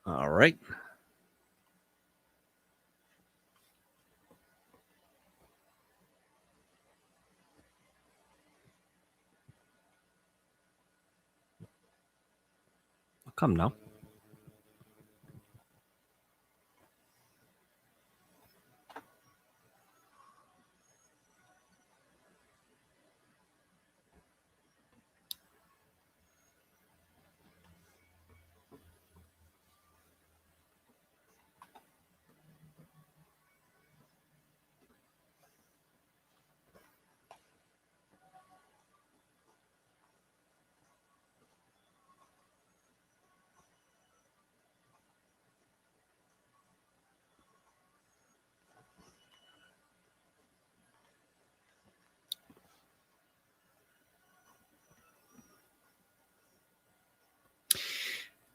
All right. Come now.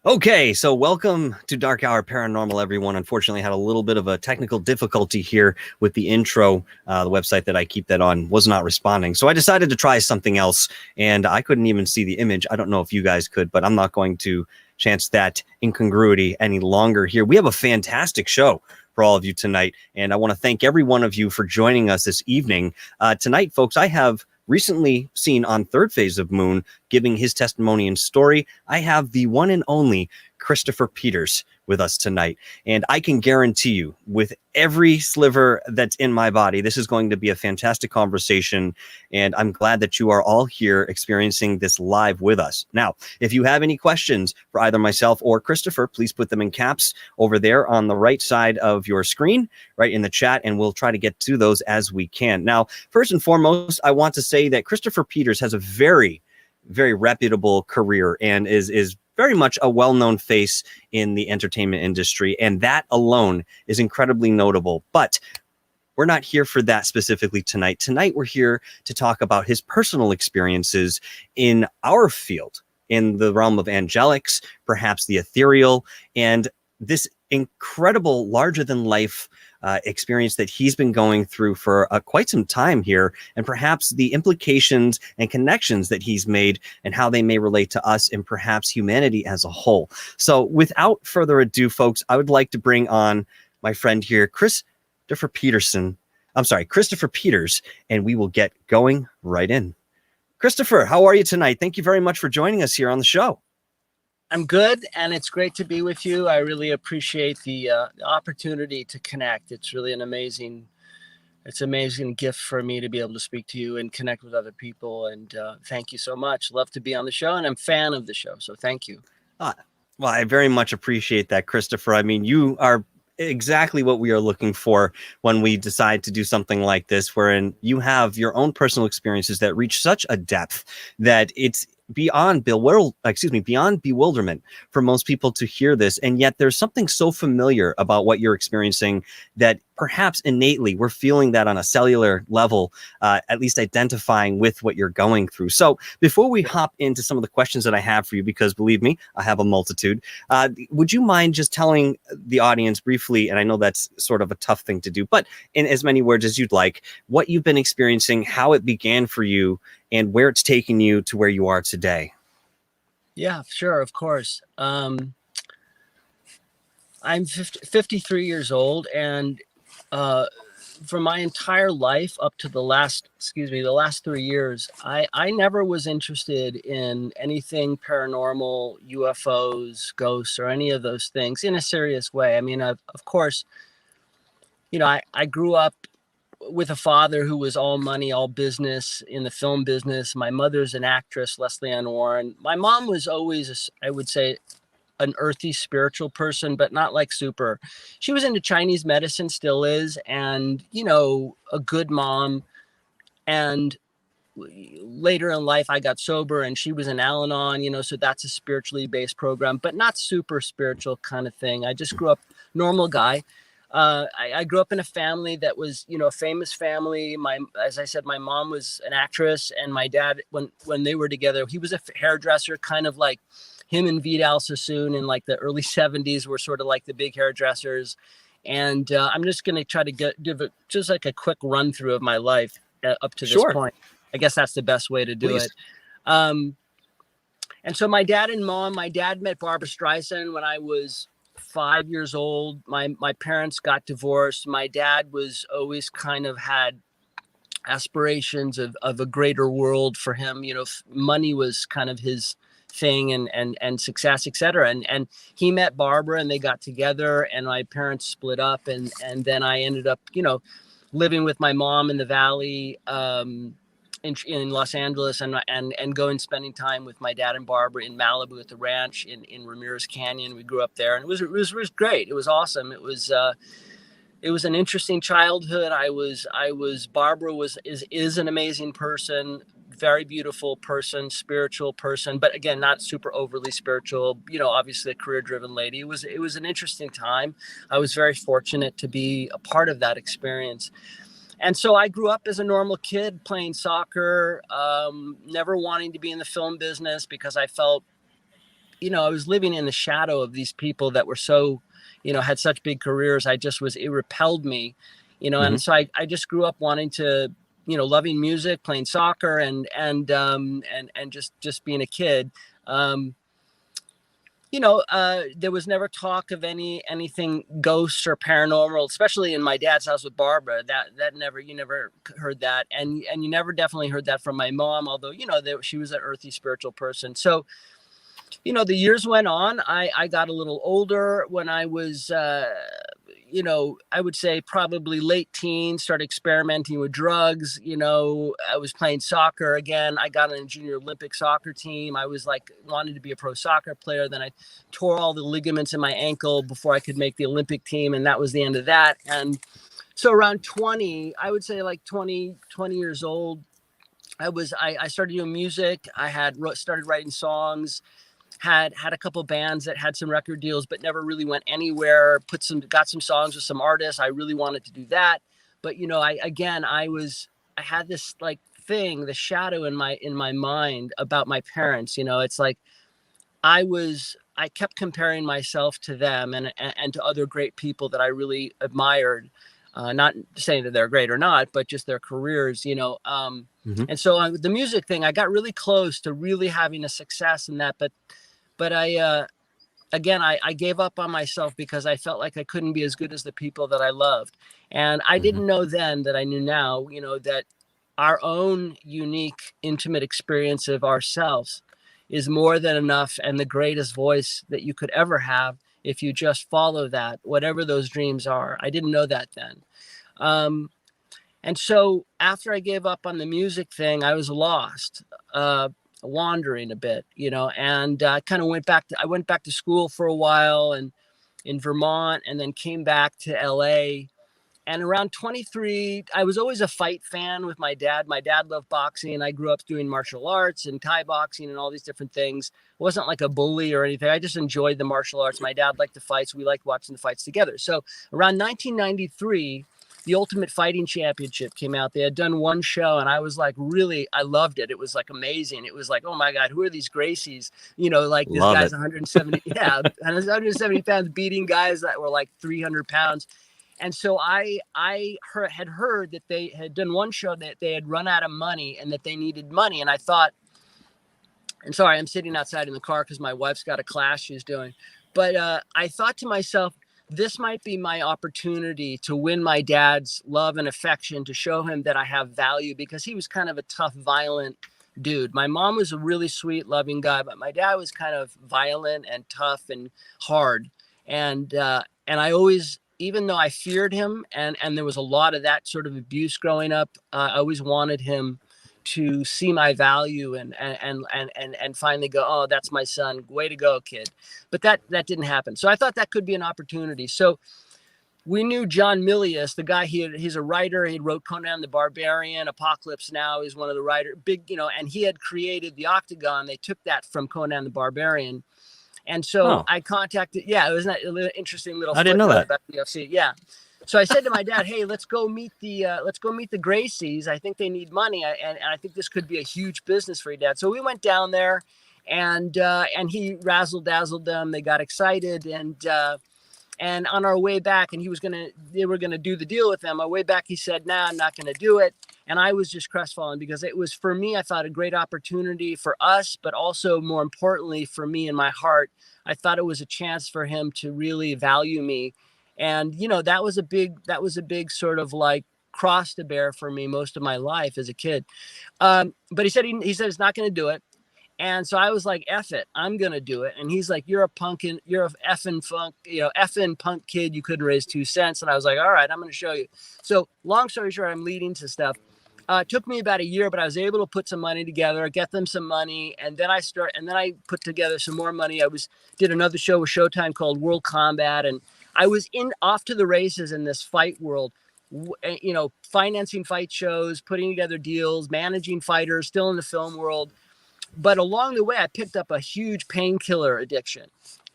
Okay, so welcome to Dark Hour Paranormal, everyone. Unfortunately, I had a little bit of a technical difficulty here with the intro. The website that I keep that on was not responding. So I decided to try something else, and I couldn't even see the image. I don't know if you guys could, but I'm not going to chance that incongruity any longer here. We have a fantastic show for all of you tonight, and I want to thank every one of you for joining us this evening. Tonight, folks, I have recently seen on ThirdPhaseOfMoon giving his testimony and story. I have the one and only Christopher Peters with us tonight. And I can guarantee you, with every sliver that's in my body, this is going to be a fantastic conversation. And I'm glad that you are all here experiencing this live with us. Now, if you have any questions for either myself or Christopher, please put them in caps over there on the right side of your screen, right in the chat, and we'll try to get to those as we can. Now, first and foremost, I want to say that Christopher Peters has a very reputable career and is very much a well-known face in the entertainment industry, and that alone is incredibly notable. But we're not here for that specifically tonight. Tonight, we're here to talk about his personal experiences in our field, in the realm of angelics, perhaps the ethereal, and this incredible larger-than-life experience that he's been going through for quite some time here, and perhaps the implications and connections that he's made and how they may relate to us and perhaps humanity as a whole. So without further ado, folks, I would like to bring on my friend here, Christopher Peters, and we will get going right in. Christopher, how are you tonight? Thank you very much for joining us here on the show. I'm good, and it's great to be with you. I really appreciate the opportunity to connect. It's really an amazing gift for me to be able to speak to you and connect with other people. And thank you so much. Love to be on the show, and I'm a fan of the show. So thank you. Well, I very much appreciate that, Christopher. I mean, you are exactly what we are looking for when we decide to do something like this, wherein you have your own personal experiences that reach such a depth that it's beyond bewilderment for most people to hear this. And yet there's something so familiar about what you're experiencing that perhaps innately we're feeling that on a cellular level, at least identifying with what you're going through. So before we hop into some of the questions that I have for you, because believe me, I have a multitude, would you mind just telling the audience briefly, and I know that's sort of a tough thing to do, but in as many words as you'd like, what you've been experiencing, how it began for you, and where it's taken you to where you are today? Yeah, sure. Of course. I'm 53 years old, and for my entire life up to the last 3 years, I never was interested in anything paranormal, UFOs, ghosts, or any of those things in a serious way. I mean, of course, I grew up with a father who was all money, all business in the film business. My mother's an actress, Leslie Ann Warren. My mom was always, I would say, an earthy spiritual person, but not like super. She was into Chinese medicine, still is, and, a good mom. And later in life, I got sober, and she was in Al-Anon, so that's a spiritually based program, but not super spiritual kind of thing. I just grew up normal guy. I grew up in a family that was, a famous family. As I said, my mom was an actress, and my dad, when they were together, he was a hairdresser, kind of like him and Vidal Sassoon in like the early 70s were sort of like the big hairdressers. And I'm just going to try to give it just like a quick run through of my life up to this point. I guess that's the best way to do it. And so my dad met Barbara Streisand when I was 5 years old, my parents got divorced. My dad was always kind of had aspirations of a greater world for him. You know, money was kind of his thing, and success, etc. And he met Barbara, and they got together, and my parents split up, and then I ended up, you know, living with my mom in the Valley, in Los Angeles, and going spending time with my dad and Barbara in Malibu at the ranch in Ramirez Canyon. We grew up there, and it was great. It was awesome. It was an interesting childhood. Barbara is an amazing person, very beautiful person, spiritual person, but again, not super overly spiritual, you know, obviously a career driven lady. It was an interesting time. I was very fortunate to be a part of that experience. And so I grew up as a normal kid playing soccer, never wanting to be in the film business because I felt, you know, I was living in the shadow of these people that were so, you know, had such big careers. It repelled me, you know, and so I just grew up wanting to, you know, loving music, playing soccer, and just being a kid. You know, there was never talk of anything ghosts or paranormal, especially in my dad's house with Barbara. You never heard that, and you never definitely heard that from my mom. Although, you know, she was an earthy spiritual person. So, you know, the years went on. I got a little older when I was, you know, I would say probably late teens, started experimenting with drugs. You know, I was playing soccer again. I got on a junior Olympic soccer team. I was like wanted to be a pro soccer player. Then I tore all the ligaments in my ankle before I could make the Olympic team. And that was the end of that. And so around 20, I would say like 20 years old, I started doing music. Started writing songs, had a couple bands that had some record deals, but never really went anywhere. Got some songs with some artists. I really wanted to do that. But, you know, I had this like thing, the shadow in my mind about my parents. You know, it's like, I kept comparing myself to them and to other great people that I really admired. Not saying that they're great or not, but just their careers, you know. And so the music thing, I got really close to really having a success in that, but I gave up on myself because I felt like I couldn't be as good as the people that I loved. And I didn't know then that I knew now, you know, that our own unique, intimate experience of ourselves is more than enough and the greatest voice that you could ever have if you just follow that, whatever those dreams are. I didn't know that then. And so after I gave up on the music thing, I was lost, wandering a bit, you know, and I went back to school for a while and in Vermont, and then came back to LA. And around 23, I was always a fight fan with my dad. My dad loved boxing. I grew up doing martial arts and Thai boxing and all these different things. I wasn't like a bully or anything. I just enjoyed the martial arts. My dad liked the fights. We liked watching the fights together. So around 1993, the Ultimate Fighting Championship came out. They had done one show, and I was like, really, I loved it. It was like amazing. It was like, oh my God, who are these Gracies? You know, like this guy's 170, 170 pounds, beating guys that were like 300 pounds. And so I had heard that they had done one show that they had run out of money and that they needed money. And I thought, and sorry, I'm sitting outside in the car because my wife's got a class she's doing. But I thought to myself, this might be my opportunity to win my dad's love and affection, to show him that I have value, because he was kind of a tough, violent dude. My mom was a really sweet, loving guy, but my dad was kind of violent and tough and hard. And I always, even though I feared him, and there was a lot of that sort of abuse growing up, I always wanted him to see my value and finally go, oh, that's my son. Way to go, kid. But that didn't happen. So I thought that could be an opportunity. So we knew John Milius, the guy, he's a writer. He wrote Conan the Barbarian, Apocalypse Now. He's one of the writers, big, you know, and he had created the Octagon. They took that from Conan the Barbarian. And so I contacted, it was an interesting little, I didn't know that about the UFC. Yeah. So I said to my dad, hey, let's go meet the Gracies. I think they need money. And I think this could be a huge business for your dad. So we went down there, and he razzle dazzled them. They got excited. And And on our way back, and they were gonna do the deal with them. On our way back, he said, "Nah, I'm not gonna do it." And I was just crestfallen because it was, for me, I thought, a great opportunity for us, but also more importantly for me in my heart, I thought it was a chance for him to really value me. And, that was a big sort of like cross to bear for me most of my life as a kid. But he said he's not going to do it. And so I was like, F it, I'm going to do it. And he's like, you're a effing effing punk kid. You couldn't raise 2 cents. And I was like, all right, I'm going to show you. So long story short, I'm leading to stuff. It took me about a year, but I was able to put some money together, get them some money. And then I put together some more money. Did another show with Showtime called World Combat. And I was off to the races in this fight world, financing fight shows, putting together deals, managing fighters, still in the film world. But along the way, I picked up a huge painkiller addiction,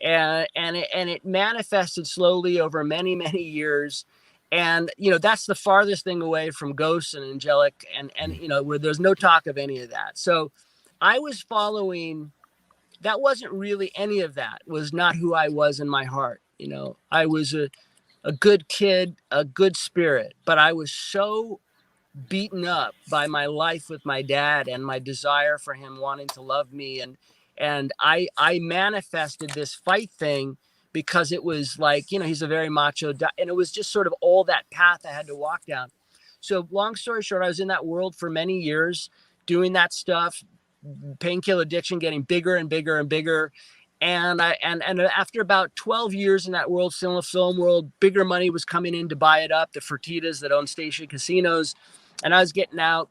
and it manifested slowly over many, many years. And, that's the farthest thing away from ghosts and angelic and where there's no talk of any of that. So I was following, that wasn't really any of that, was not who I was in my heart. I was a good kid, a good spirit, but I was so beaten up by my life with my dad and my desire for him wanting to love me. And I manifested this fight thing because it was like, he's a very macho and it was just sort of all that path I had to walk down. So long story short, I was in that world for many years doing that stuff, painkiller addiction, getting bigger and bigger and bigger. And after about 12 years in that world, still in the film world, bigger money was coming in to buy it up. The Fertittas that own station casinos. And I was getting out,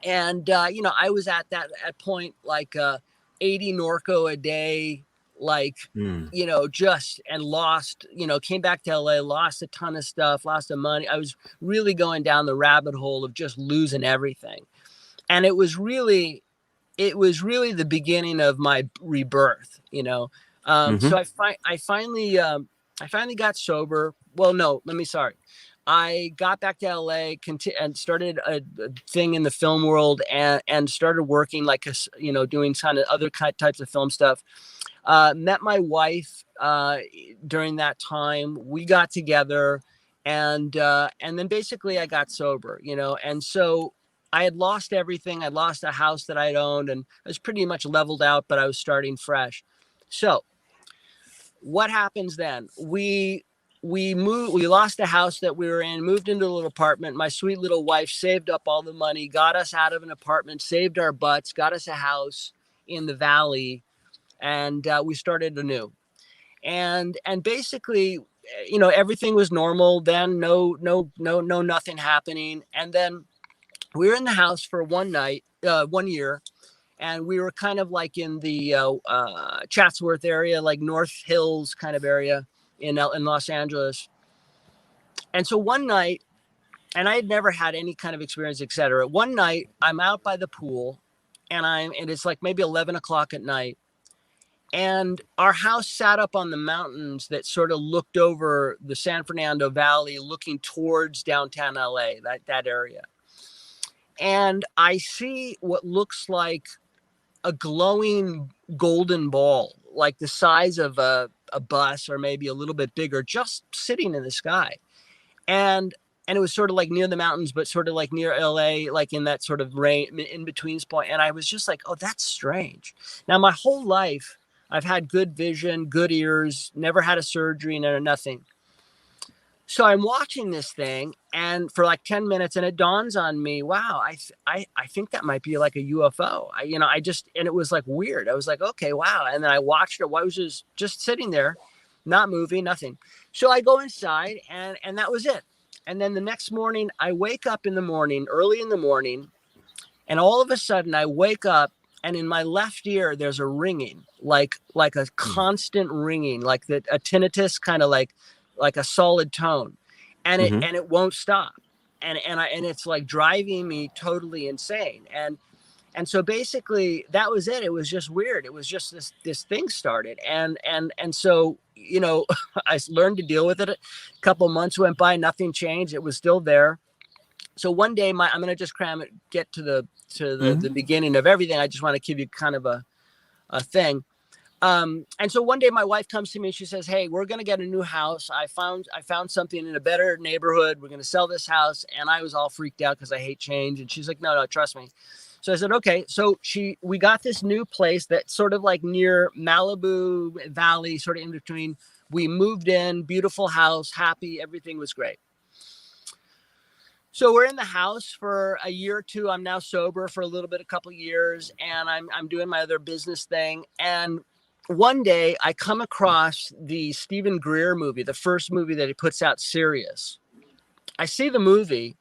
and, I was at point, like 80 Norco a day, like, just, and lost, came back to LA, lost a ton of stuff, lost of money. I was really going down the rabbit hole of just losing everything. And it was really the beginning of my rebirth, So I finally got sober. Well, no, I got back to LA and started a thing in the film world and started working doing kind of other types of film stuff. Met my wife during that time. We got together and then basically I got sober, and so I had lost everything. I lost a house that I'd owned and I was pretty much leveled out, but I was starting fresh. So what happens then? We lost the house that we were in, moved into a little apartment. My sweet little wife saved up all the money, got us out of an apartment, saved our butts, got us a house in the valley, and we started anew. And basically, everything was normal then. No, nothing happening. And then we were in the house for 1 year. And we were kind of like in the Chatsworth area, like North Hills kind of area in Los Angeles. And so one night, and I had never had any kind of experience, etc. One night, I'm out by the pool, and it's like maybe 11 o'clock at night. And our house sat up on the mountains that sort of looked over the San Fernando Valley, looking towards downtown LA, that area. And I see what looks like a glowing golden ball, like the size of a bus or maybe a little bit bigger, just sitting in the sky. And it was sort of like near the mountains, but sort of like near LA, like in that sort of in between point. And I was just like, oh, that's strange. Now, my whole life, I've had good vision, good ears, never had a surgery, nothing. So I'm watching this thing and for like 10 minutes and it dawns on me, wow, I think that might be like a UFO. And it was like weird. I was like, okay, wow. And then I watched it. I was just sitting there, not moving, nothing. So I go inside and that was it. And then the next morning I wake up early in the morning, and all of a sudden I wake up and in my left ear, there's a ringing, like a constant ringing, like a tinnitus, kind of like a solid tone, and it won't stop. And it's like driving me totally insane. And so basically that was it. It was just weird. It was just this thing started. And so, I learned to deal with it. A couple months went by, nothing changed. It was still there. So one day I'm going to just get to the beginning of everything. I just want to give you kind of a thing. And so one day my wife comes to me and she says, "Hey, we're going to get a new house. I found something in a better neighborhood. We're going to sell this house." And I was all freaked out because I hate change. And she's like, "No, trust me." So I said, "Okay." So we got this new place that's sort of like near Malibu Valley, sort of in between. We moved in, beautiful house, happy. Everything was great. So we're in the house for a year or two. I'm now sober for a little bit, a couple of years, and I'm doing my other business thing. And one day I come across the Stephen Greer movie, the first movie that he puts out, Sirius. I see the movie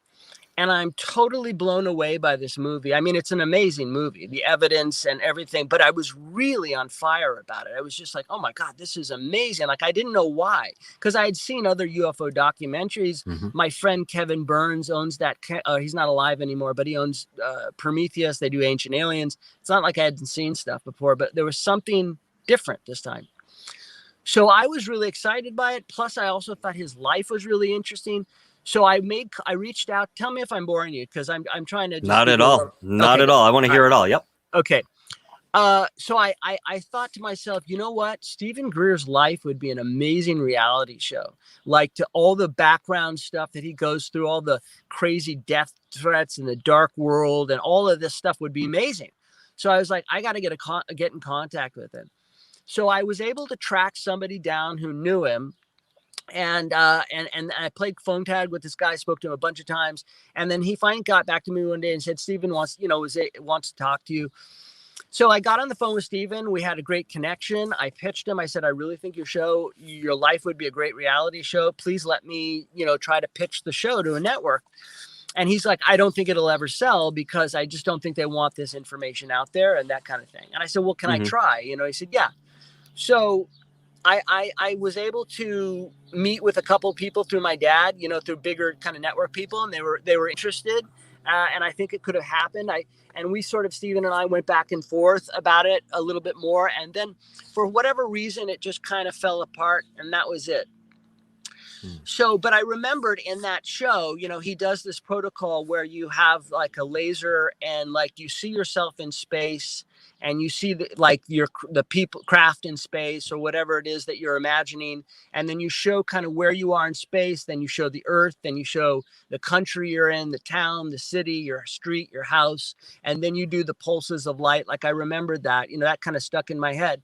and I'm totally blown away by this movie. I mean, it's an amazing movie, the evidence and everything, but I was really on fire about it. I was just like, oh my God, this is amazing. Like, I didn't know why, because I had seen other UFO documentaries. Mm-hmm. My friend Kevin Burns owns that. He's not alive anymore, but he owns Prometheus. They do Ancient Aliens. It's not like I hadn't seen stuff before, but there was something different this time. So I was really excited by it. Plus, I also thought his life was really interesting. So I reached out. Tell me if I'm boring you, because I'm trying to just Not at all. Not at all. I want to hear it all. Yep. Okay. So I thought to myself, you know what? Stephen Greer's life would be an amazing reality show. Like, to all the background stuff that he goes through, all the crazy death threats in the dark world, and all of this stuff would be amazing. So I was like, I got to get in contact with him. So I was able to track somebody down who knew him. And I played phone tag with this guy, spoke to him a bunch of times. And then he finally got back to me one day and said, "Stephen wants to talk to you." So I got on the phone with Stephen. We had a great connection. I pitched him. I said, "I really think your life would be a great reality show. Please let me, try to pitch the show to a network." And he's like, "I don't think it'll ever sell, because I just don't think they want this information out there," and that kind of thing. And I said, "Well, can I try?" He said, "Yeah." So I was able to meet with a couple people through my dad, through bigger kind of network people, and they were interested, and I think it could have happened. Stephen and I went back and forth about it a little bit more, and then for whatever reason, it just kind of fell apart, and that was it. So, but I remembered in that show, he does this protocol where you have like a laser, and like you see yourself in space, and you see the people craft in space, or whatever it is that you're imagining. And then you show kind of where you are in space. Then you show the earth, then you show the country you're in, the town, the city, your street, your house. And then you do the pulses of light. Like, I remembered that, that kind of stuck in my head.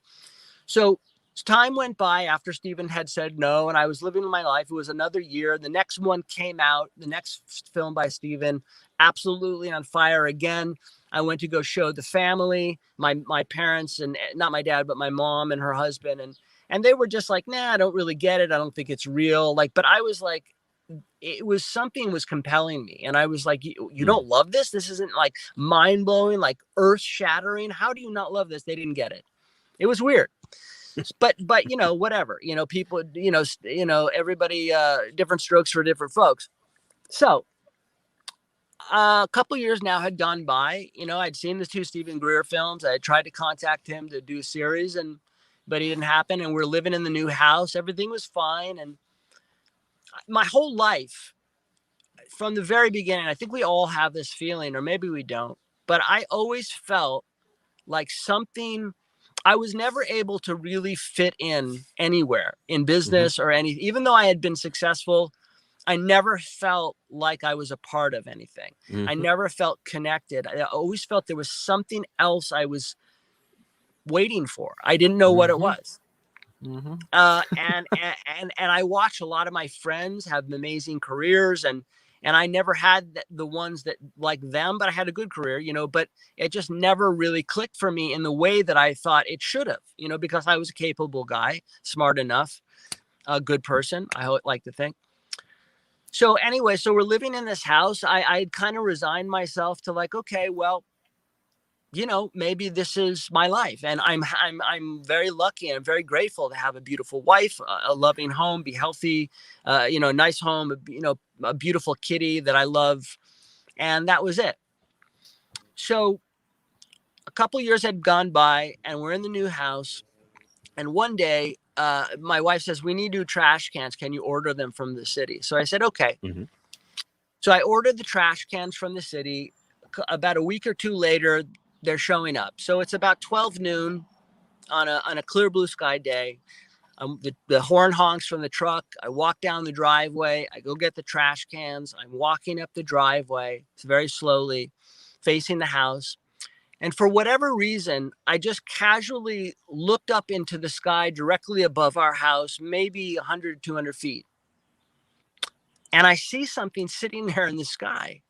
So time went by after Stephen had said no, and I was living my life. It was another year. The next one came out, the next film by Stephen, absolutely on fire again. I went to go show the family, my parents, and not my dad, but my mom and her husband. And they were just like, "Nah, I don't really get it. I don't think it's real." Like, but I was like, something was compelling me. And I was like, you don't love this? This isn't like mind blowing, like earth shattering. How do you not love this? They didn't get it. It was weird. But whatever, people, everybody, different strokes for different folks. So a couple years now had gone by. I'd seen the two Stephen Greer films. I had tried to contact him to do a series, but he didn't happen. And we're living in the new house. Everything was fine. And my whole life, from the very beginning, I think we all have this feeling, or maybe we don't, but I always felt like I was never able to really fit in anywhere in business or anything. Even though I had been successful, I never felt like I was a part of anything. I never felt connected. I always felt there was something else I was waiting for. I didn't know what it was. And I watch a lot of my friends have amazing careers, and I never had the ones that like them, but I had a good career, but it just never really clicked for me in the way that I thought it should have, because I was a capable guy, smart enough, a good person, I like to think. So anyway, so we're living in this house. I kind of resigned myself to like, okay, well, maybe this is my life. And I'm very lucky and I'm very grateful to have a beautiful wife, a loving home, be healthy, a nice home, a beautiful kitty that I love. And that was it. So a couple years had gone by and we're in the new house. And one day, my wife says, "We need new trash cans. Can you order them from the city?" So I said, okay. So I ordered the trash cans from the city. About a week or two later, they're showing up. So it's about 12 noon. on a clear blue sky day. The horn honks from the truck. I walk down the driveway. I go get the trash cans. I'm walking up the driveway. It's very slowly, facing the house. And for whatever reason, I just casually looked up into the sky directly above our house, maybe 100, 200 feet. And I see something sitting there in the sky.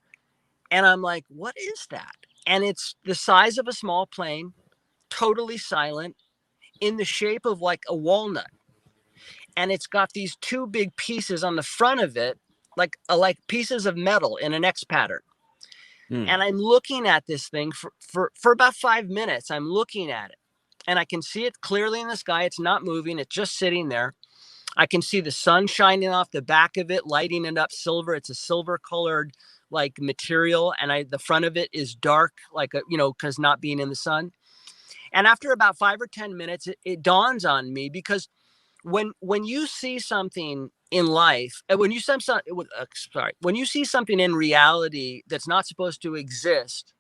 And I'm like, what is that? And it's the size of a small plane, totally silent, in the shape of like a walnut. And it's got these two big pieces on the front of it, like pieces of metal in an X pattern. And I'm looking at this thing for about 5 minutes. I'm looking at it and I can see it clearly in the sky. It's not moving. It's just sitting there. I can see the sun shining off the back of it, lighting it up silver. It's a silver colored like material. And the front of it is dark, like, because not being in the sun. And after about 5 or 10 minutes, it dawns on me, because when you see something in life, when you see something in reality that's not supposed to exist,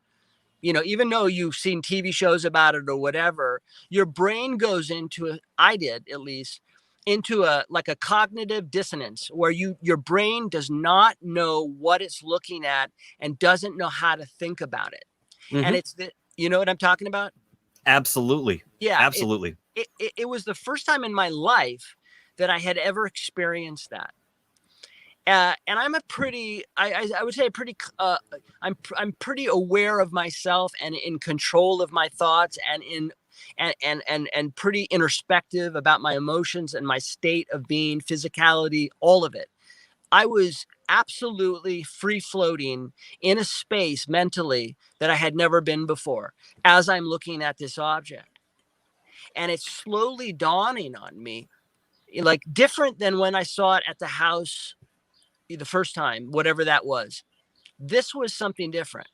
even though you've seen TV shows about it or whatever, your brain goes into I did at least, into a cognitive dissonance where your brain does not know what it's looking at and doesn't know how to think about it. And it's you know what I'm talking about? Absolutely. Yeah. Absolutely. It was the first time in my life that I had ever experienced that. And I'm I would say I'm pretty aware of myself and in control of my thoughts and pretty introspective about my emotions and my state of being, physicality, all of it. I was absolutely free floating in a space mentally that I had never been before as I'm looking at this object. And it's slowly dawning on me, like different than when I saw it at the house the first time, whatever that was. This was something different.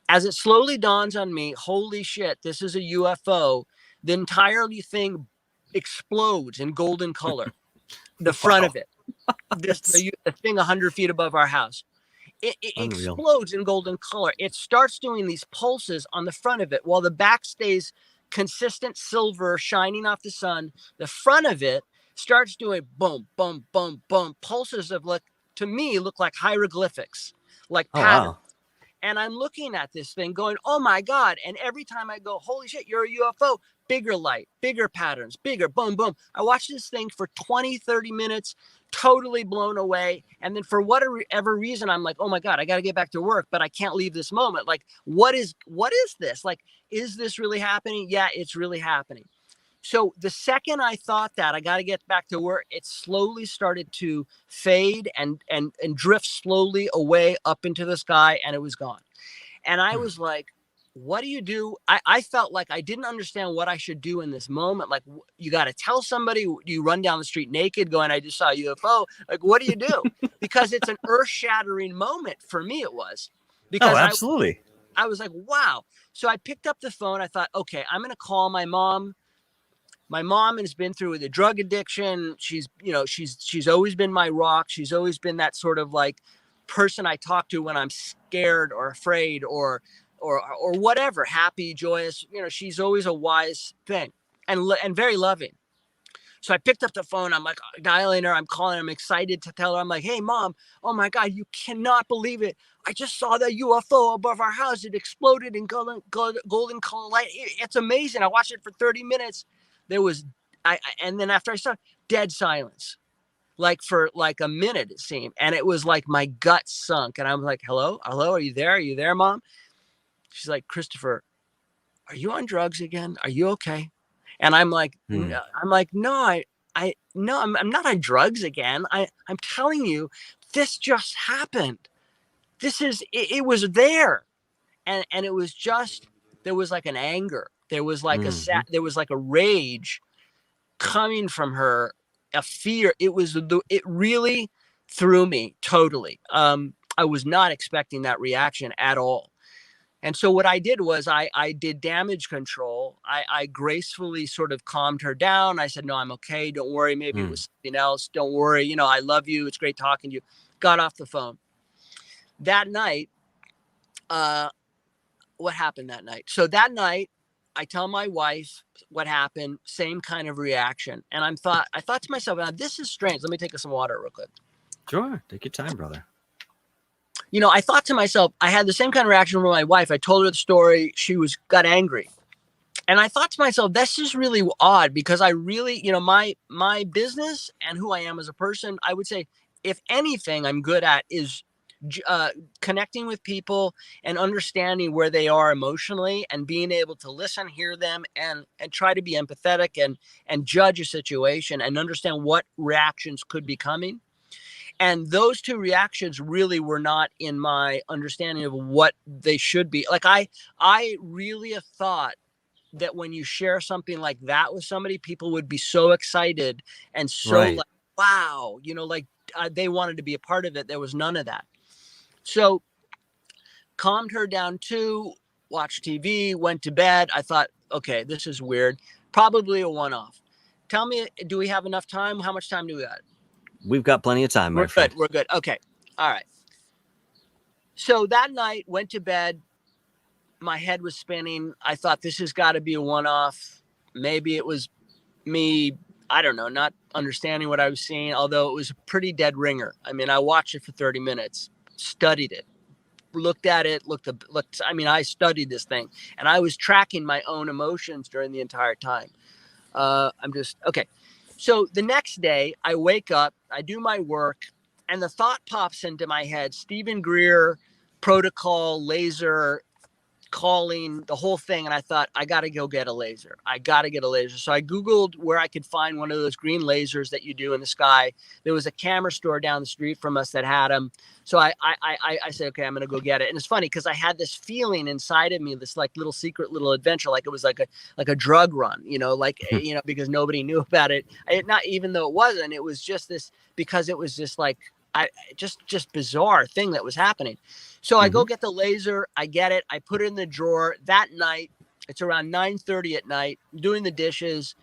As it slowly dawns on me, holy shit, this is a UFO. The entire thing explodes in golden color. The front of it, the thing 100 feet above our house. It explodes in golden color. It starts doing these pulses on the front of it while the back stays consistent silver shining off the sun. The front of it starts doing boom, boom, boom, boom, pulses of to me look like hieroglyphics, like patterns. Wow. And I'm looking at this thing going, oh my God. And every time I go, holy shit, you're a UFO, bigger light, bigger patterns, bigger, boom, boom. I watched this thing for 20, 30 minutes, totally blown away. And then for whatever reason, I'm like, oh my God, I got to get back to work, but I can't leave this moment. Like, what is this? Like, is this really happening? Yeah, it's really happening. So the second I thought that I got to get back to work, it slowly started to fade and drift slowly away up into the sky, and it was gone. And I was like, what do you do? I felt like I didn't understand what I should do in this moment. Like, you got to tell somebody, you run down the street naked going, I just saw a UFO. Like, what do you do? Because it's an earth shattering moment for me. It was because absolutely. I was like, wow. So I picked up the phone. I thought, okay, I'm going to call my mom. My mom has been through the drug addiction. She's always been my rock. She's always been that sort of like person I talk to when I'm scared or afraid or whatever, happy, joyous. She's always a wise thing and very loving. So I picked up the phone. I'm like dialing her. I'm calling. I'm excited to tell her. I'm like, hey, Mom. Oh, my God. You cannot believe it. I just saw the UFO above our house. It exploded in golden color light. It's amazing. I watched it for 30 minutes. There was, and then after I saw dead silence, like for like a minute, it seemed. And it was like my gut sunk. And I'm like, hello, are you there? Are you there, Mom? She's like, Christopher, are you on drugs again? Are you okay? And I'm like, no, I'm not on drugs again. I'm telling you, this just happened. It was there. And it was just, there was like an anger. There was like there was like a rage coming from her, a fear. It really threw me totally. I was not expecting that reaction at all. And so what I did was I did damage control. I gracefully sort of calmed her down. I said, no, I'm okay. Don't worry. Maybe it was something else. Don't worry. I love you. It's great talking to you. Got off the phone. That night, what happened that night? So that night, I tell my wife what happened, same kind of reaction. And I thought to myself, now this is strange. Let me take some water real quick. Sure. Take your time, brother. You know, I thought to myself, I had the same kind of reaction with my wife. I told her the story. She got angry. And I thought to myself, this is really odd, because I really, you know, my business and who I am as a person, I would say, if anything I'm good at is connecting with people and understanding where they are emotionally and being able to listen, hear them, and try to be empathetic and judge a situation and understand what reactions could be coming. And those two reactions really were not in my understanding of what they should be. Like I really have thought that when you share something like that with somebody, people would be so excited and so Right. like, wow, you know, like they wanted to be a part of it. There was none of that. So calmed her down too, watched TV, went to bed. I thought, okay, this is weird. Probably a one-off. Tell me, do we have enough time? How much time do we got? We've got plenty of time, my We're friend. good. We're good. Okay. All right. So that night, went to bed. My head was spinning. I thought this has got to be a one-off. Maybe it was me, I don't know, not understanding what I was seeing, although it was a pretty dead ringer. I mean, I watched it for 30 minutes, studied it, looked at it, I mean, I studied this thing, and I was tracking my own emotions during the entire time. Okay. So the next day I wake up, I do my work, and the thought pops into my head, Stephen Greer, protocol, laser, calling, the whole thing. And I thought, I got to go get a laser. I got to get a laser. So I Googled where I could find one of those green lasers that you do in the sky. There was a camera store down the street from us that had them. So I said, okay, I'm going to go get it. And it's funny because I had this feeling inside of me, this like little secret little adventure, like it was like a drug run, you know, like, you know, because nobody knew about it. Not even though it wasn't, it was just this, because it was just like, just bizarre thing that was happening. So I go get the laser, I get it, I put it in the drawer. That night, it's around 9:30 at night, doing the dishes,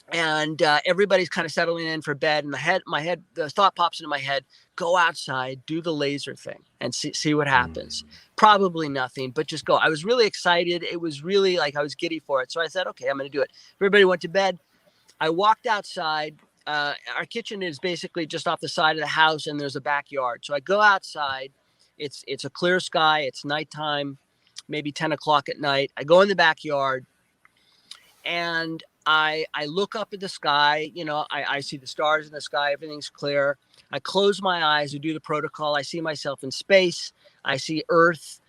and everybody's kind of settling in for bed. And the thought pops into my head: go outside, do the laser thing, and see what happens. Probably nothing, but just go. I was really excited. It was really like I was giddy for it. So I said, okay, I'm going to do it. Everybody went to bed. I walked outside. Our kitchen is basically just off the side of the house, and there's a backyard. So I go outside. It's a clear sky. It's nighttime, maybe 10 o'clock at night. I go in the backyard, and I look up at the sky. You know, I see the stars in the sky. Everything's clear. I close my eyes. I do the protocol. I see myself in space. I see Earth.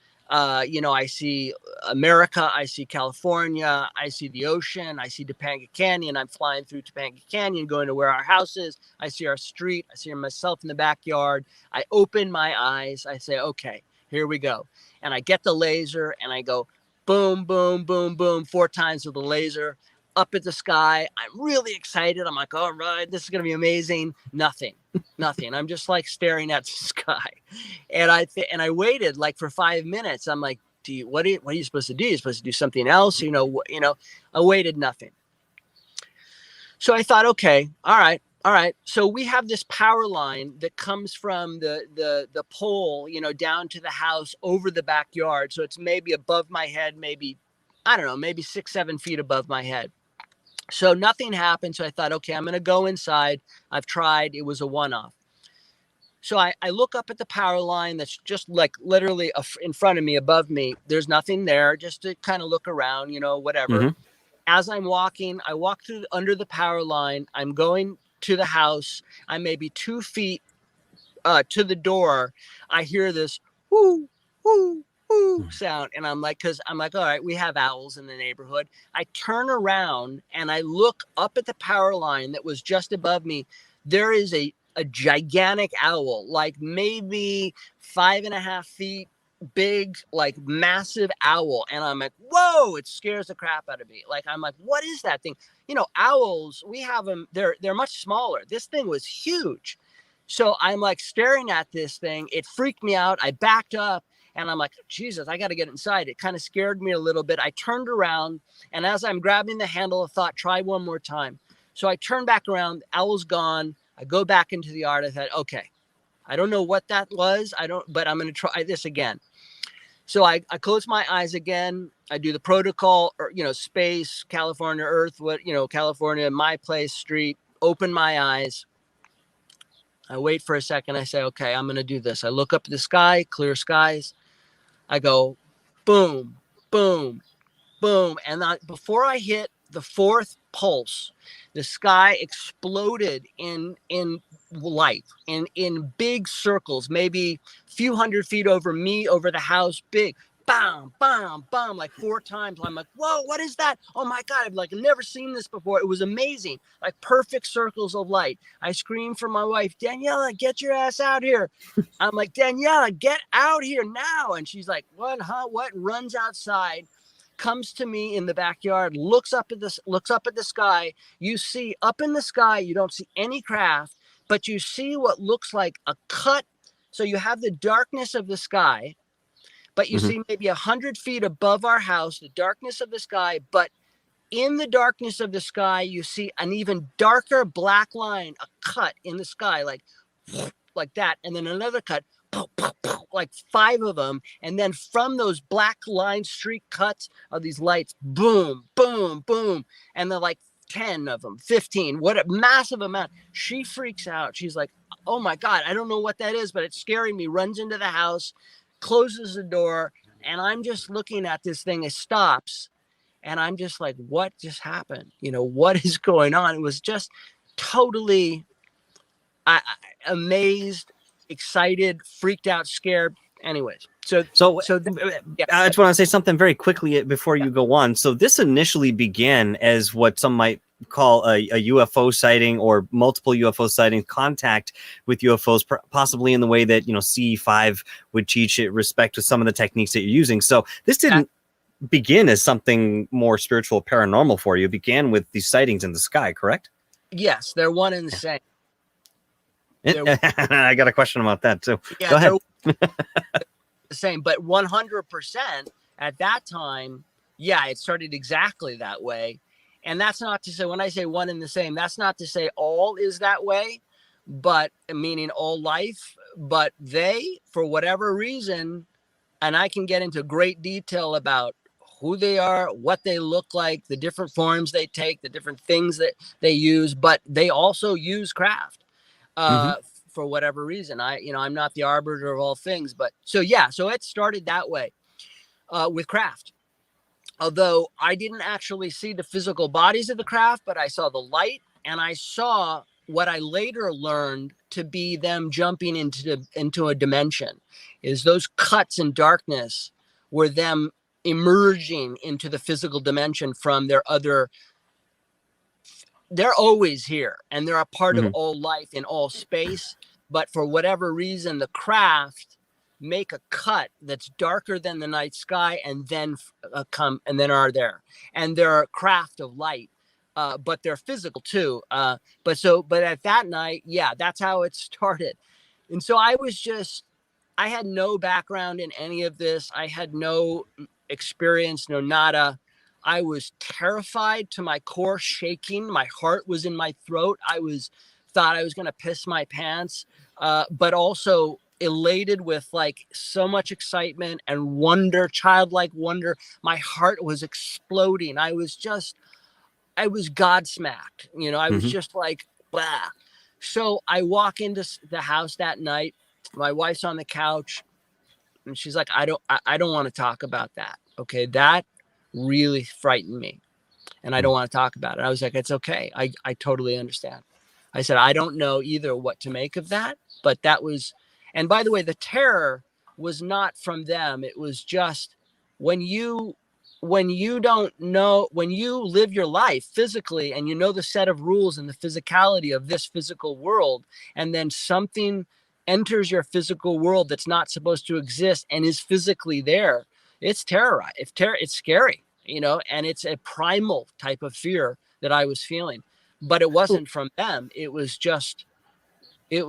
You know, I see America, I see California, I see the ocean, I see Topanga Canyon. I'm flying through Topanga Canyon, going to where our house is. I see our street. I see myself in the backyard. I open my eyes. I say, okay, here we go. And I get the laser and I go boom, boom, boom, boom, 4 times with the laser up at the sky. I'm really excited. I'm like, all right, this is going to be amazing. Nothing. I'm just like staring at the sky. And I waited like for 5 minutes. I'm like, what are you supposed to do? You're supposed to do something else. You know, I waited, nothing. So I thought, okay, all right. So we have this power line that comes from the pole, you know, down to the house over the backyard. So it's maybe above my head, maybe, I don't know, maybe 6-7 feet above my head. So nothing happened. So I thought, okay, I'm going to go inside. I've tried. It was a one-off. So I look up at the power line that's just like literally in front of me, above me. There's nothing there, just to kind of look around, you know, whatever. As I'm walking, I walk through under the power line. I'm going to the house. I'm maybe 2 feet to the door. I hear this whoo, whoo, whoo sound. And I'm like, all right, we have owls in the neighborhood. I turn around and I look up at the power line that was just above me. There is a gigantic owl, like maybe 5.5 feet big, like massive owl. And I'm like, whoa, it scares the crap out of me. Like, I'm like, what is that thing? You know, owls, we have them, they're much smaller. This thing was huge. So I'm like staring at this thing. It freaked me out. I backed up and I'm like, Jesus, I got to get inside. It kind of scared me a little bit. I turned around, and as I'm grabbing the handle, I thought, try one more time. So I turned back around. The owl's gone. I go back into the yard. I thought, okay, I don't know what that was. But I'm going to try this again. So I close my eyes again. I do the protocol, or, space, California, Earth, California, my place, street, open my eyes. I wait for a second. I say, okay, I'm going to do this. I look up at the sky, clear skies. I go, boom, boom, boom. And before I hit the fourth pulse, the sky exploded in light, in big circles, maybe a few hundred feet over me, over the house, big. Bam, bam, bam, like 4 times. I'm like, whoa, what is that? Oh my God, I've never seen this before. It was amazing. Like perfect circles of light. I screamed for my wife, Daniela, get your ass out here. I'm like, Daniela, get out here now. And she's like, what, huh? What? Runs outside, comes to me in the backyard, looks up at the sky. You see up in the sky, you don't see any craft, but you see what looks like a cut. So you have the darkness of the sky, but you see maybe 100 feet above our house, the darkness of the sky. But in the darkness of the sky, you see an even darker black line, a cut in the sky, like that. And then another cut, like 5 of them. And then from those black line streak cuts of these lights, boom, boom, boom. And they're like 10 of them, 15, what a massive amount. She freaks out. She's like, oh my God, I don't know what that is, but it's scaring me. Runs into the house, closes the door. And I'm just looking at this thing. It stops. And I'm just like, what just happened? What is going on? It was just totally amazed, excited, freaked out, scared. Anyways, so yeah. I just want to say something very quickly before you go on. So this initially began as what some might call a UFO sighting, or multiple UFO sightings, contact with UFOs, possibly in the way that CE5 would teach it, respect to some of the techniques that you're using. So this didn't begin as something more spiritual, paranormal for you. It began with these sightings in the sky, correct? Yes, they're one and the same. I got a question about that too. Yeah, go ahead. The same, but 100% at that time, yeah, it started exactly that way. And that's not to say, when I say one and the same, that's not to say all is that way, but meaning all life. But they, for whatever reason, and I can get into great detail about who they are, what they look like, the different forms they take, the different things that they use, but they also use craft. For whatever reason. I'm not the arbiter of all things, but so it started that way with craft. Although I didn't actually see the physical bodies of the craft, but I saw the light, and I saw what I later learned to be them jumping into a dimension. Is those cuts in darkness were them emerging into the physical dimension from their other. They're always here, and they're a part of all life in all space. But for whatever reason, the craft make a cut that's darker than the night sky, and then come and then are there. And they're a craft of light, but they're physical too. But at that night, yeah, that's how it started. And so I had no background in any of this. I had no experience, no nada. I was terrified to my core, shaking. My heart was in my throat. Thought I was going to piss my pants, but also elated with like so much excitement and wonder, childlike wonder. My heart was exploding. I was godsmacked. I was just like, blah. So I walk into the house that night. My wife's on the couch, and she's like, I don't want to talk about that. Okay, that really frightened me, and I don't want to talk about it. I was like, it's okay. I totally understand. I said, I don't know either what to make of that, but that was, and by the way, the terror was not from them. It was just when you don't know, when you live your life physically and you know the set of rules and the physicality of this physical world, and then something enters your physical world that's not supposed to exist and is physically there, it's terrorizing. It's scary, and it's a primal type of fear that I was feeling. But it wasn't from them. It was just the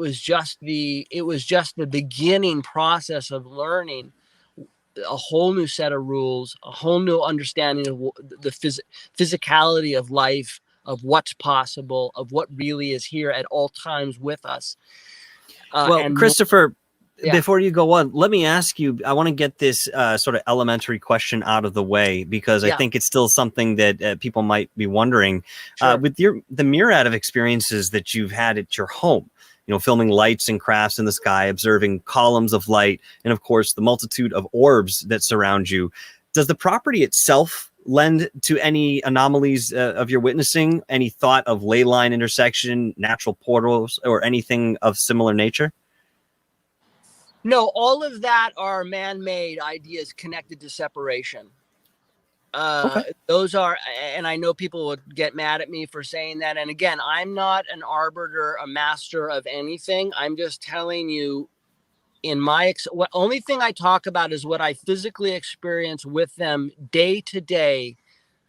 beginning process of learning a whole new set of rules, a whole new understanding of the physicality of life, of what's possible, of what really is here at all times with us. Well, Christopher, Yeah, before you go on, let me ask you, I want to get this sort of elementary question out of the way, because I yeah, think it's still something that people might be wondering. sure. With the myriad of experiences that you've had at your home, filming lights and crafts in the sky, observing columns of light, and of course, the multitude of orbs that surround you. Does the property itself lend to any anomalies of your witnessing? Any thought of ley line intersection, natural portals, or anything of similar nature? No, all of that are man-made ideas connected to separation. Okay. Those are, and I know people would get mad at me for saying that. And again, I'm not an arbiter, a master of anything. I'm just telling you, in my what only thing I talk about is what I physically experience with them day to day,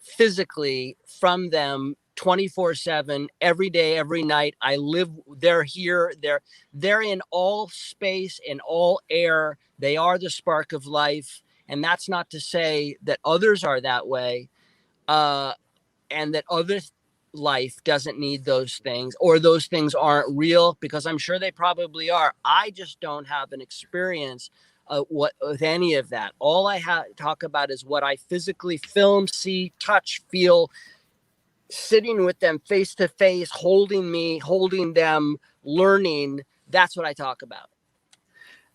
physically from them 24/7, every day, every night. I live, they're here, they're in all space, in all air. They are the spark of life. And that's not to say that others are that way, uh, and that other life doesn't need those things, or those things aren't real, because I'm sure they probably are. I just don't have an experience with any of that. All I talk about is what I physically film, see, touch, feel, sitting with them face to face, holding me, holding them, learning. That's what I talk about.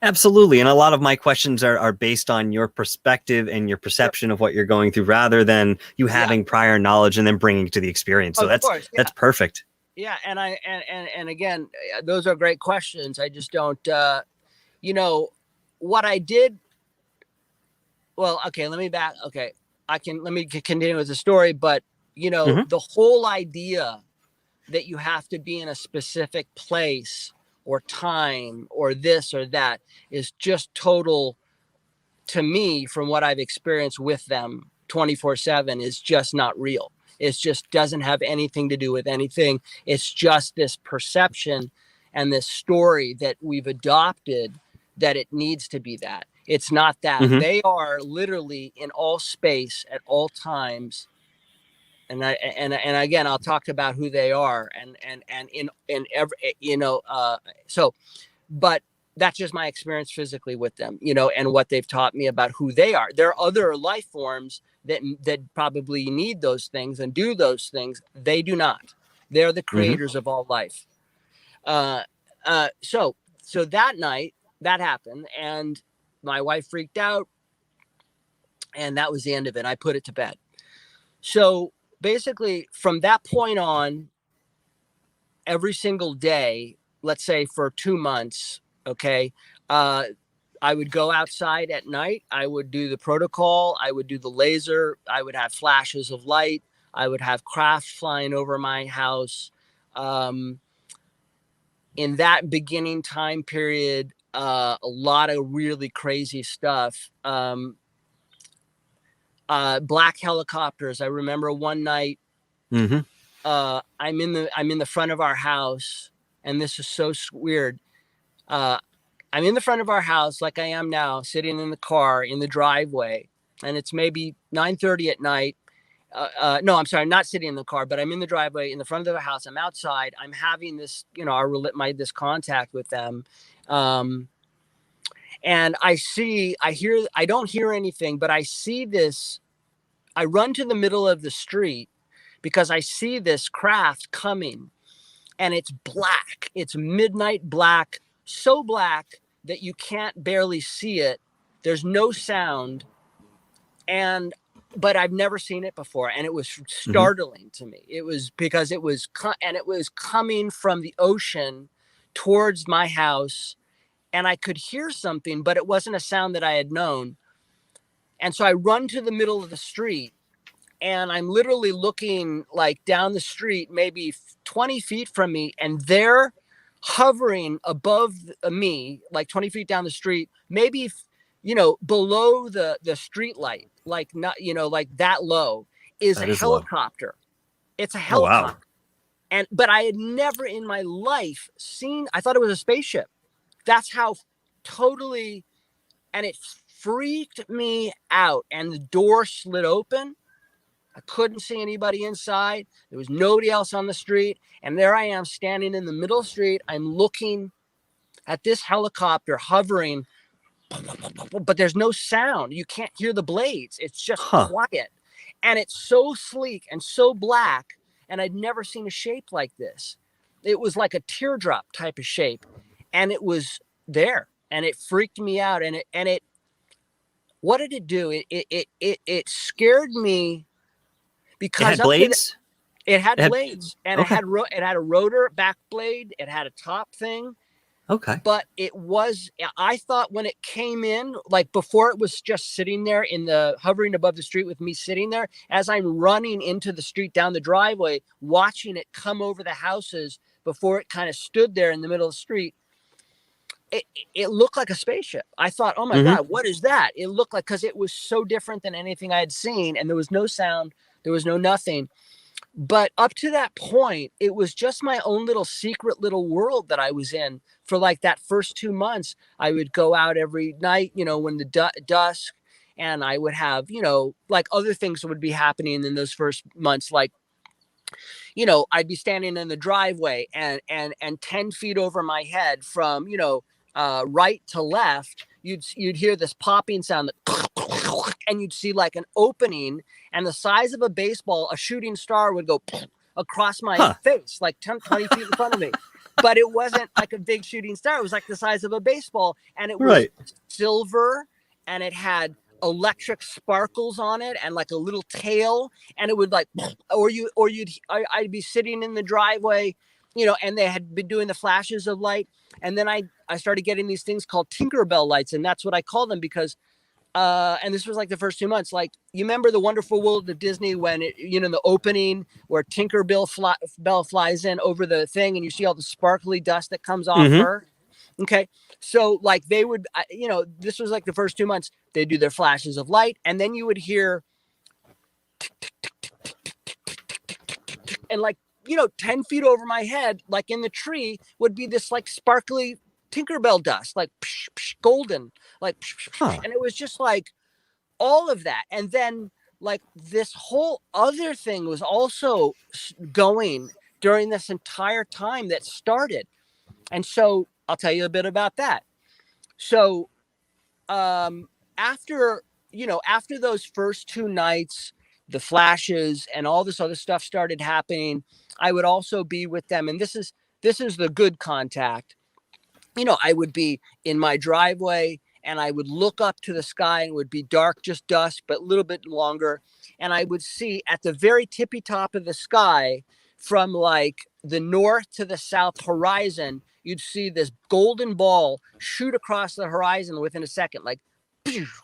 Absolutely. And a lot of my questions are based on your perspective and your Sure. perception of what you're going through, rather than you Yeah, having prior knowledge and then bringing it to the experience. So of course. Yeah. that's perfect. Yeah. And again, those are great questions. I just don't, what I did. Well, okay, let me back. Okay. Let me continue with the story, but Hmm. the whole idea that you have to be in a specific place or time or this or that is just total, to me, from what I've experienced with them 24/7, is just not real. It just doesn't have anything to do with anything. It's just this perception and this story that we've adopted, that it needs to be that. It's not that. Hmm. They are literally in all space at all times. And again, I'll talk about who they are, and in every, so, but that's just my experience physically with them, and what they've taught me about who they are. There are other life forms that probably need those things and do those things. They do not. They're the Hmm. creators of all life. Uh, so that night that happened, and my wife freaked out, and that was the end of it. I put it to bed. So basically, from that point on, every single day, let's say for 2 months, okay, uh, I would go outside at night. I would do the protocol. I would do the laser. I would have flashes of light. I would have craft flying over my house. Um, in that beginning time period, a lot of really crazy stuff. Black helicopters. I remember one night, Hmm. I'm in the front of our house, and this is so weird. Uh, I'm in the front of our house, like I am now, sitting in the car in the driveway, and it's maybe 9:30 at night. No, I'm sorry, not sitting in the car, but I'm in the driveway in the front of the house. I'm outside. I'm having this, this contact with them, um, and I don't hear anything, but I see this. I run to the middle of the street because I see this craft coming, and it's black. It's midnight black, so black that you can't barely see it. There's no sound, and but I've never seen it before, and it was Hmm. startling to me. It was because it was coming from the ocean towards my house, and I could hear something, but it wasn't a sound that I had known. And so I run to the middle of the street, and I'm literally looking like down the street, maybe 20 feet from me, and they're hovering above me, like 20 feet down the street, maybe, below the street light, like not, like that low, is a That is low. helicopter. It's a Oh, wow. helicopter. But I had never in my life seen, I thought it was a spaceship. That's how totally, and it freaked me out. And the door slid open. I couldn't see anybody inside. There was nobody else on the street. And there I am standing in the middle of the street. I'm looking, at this helicopter hovering, but there's no sound. You can't hear the blades. It's just Huh. quiet. And it's so sleek and so black. And I'd never seen a shape like this. It was like a teardrop type of shape. And it was there. And it freaked me out. And it what did it do? It scared me It because had up to the, blades? it had It had, blades, and okay. it had a rotor back blade. It had a top thing. Okay. But it was, I thought when it came in, like before it was just sitting there in the hovering above the street with me sitting there, as I'm running into the street down the driveway, watching it come over the houses before it kind of stood there in the middle of the street. It looked like a spaceship. I thought, oh my Mm-hmm. God, what is that? It looked like, because it was so different than anything I had seen, and there was no sound, there was no nothing. But up to that point, it was just my own little secret little world that I was in for like that first 2 months. I would go out every night, when the dusk, and I would have, like other things that would be happening in those first months. Like, I'd be standing in the driveway, and 10 feet over my head from, right to left, you'd hear this popping sound and you'd see like an opening, and the size of a baseball, a shooting star would go across my face, like 10, 20 feet in front of me. But it wasn't like a big shooting star. It was like the size of a baseball, and it was silver, and it had electric sparkles on it, and like a little tail, and it would like, I'd be sitting in the driveway, and they had been doing the flashes of light, and then I started getting these things called Tinkerbell lights, and that's what I call them because and this was like the first 2 months. Like, you remember the Wonderful World of Disney when the opening where Bell flies in over the thing, and you see all the sparkly dust that comes off her. Okay, so like they would, this was like the first 2 months. They do their flashes of light, and then you would hear, and like 10 feet over my head, like in the tree, would be this like sparkly Tinkerbell dust, like psh, psh, golden, like psh, psh, and it was just like all of that. And then like this whole other thing was also going during this entire time that started. And so I'll tell you a bit about that. So after those first 2 nights, the flashes and all this other stuff started happening, I would also be with them. And this is the good contact. I would be in my driveway, and I would look up to the sky, and it would be dark, just dusk, but a little bit longer. And I would see at the very tippy top of the sky, from like the north to the south horizon, you'd see this golden ball shoot across the horizon within a second, like,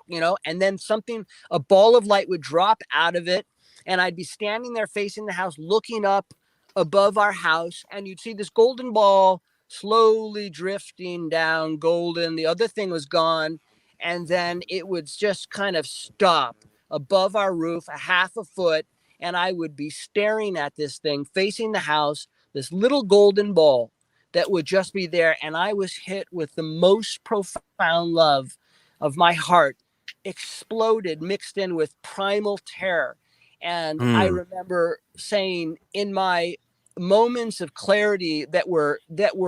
and then a ball of light would drop out of it. And I'd be standing there facing the house, looking up above our house, and you'd see this golden ball slowly drifting down, golden. The other thing was gone. And then it would just kind of stop above our roof, a half a foot. And I would be staring at this thing facing the house, this little golden ball that would just be there. And I was hit with the most profound love of my heart, exploded, mixed in with primal terror. And I remember saying in my moments of clarity that were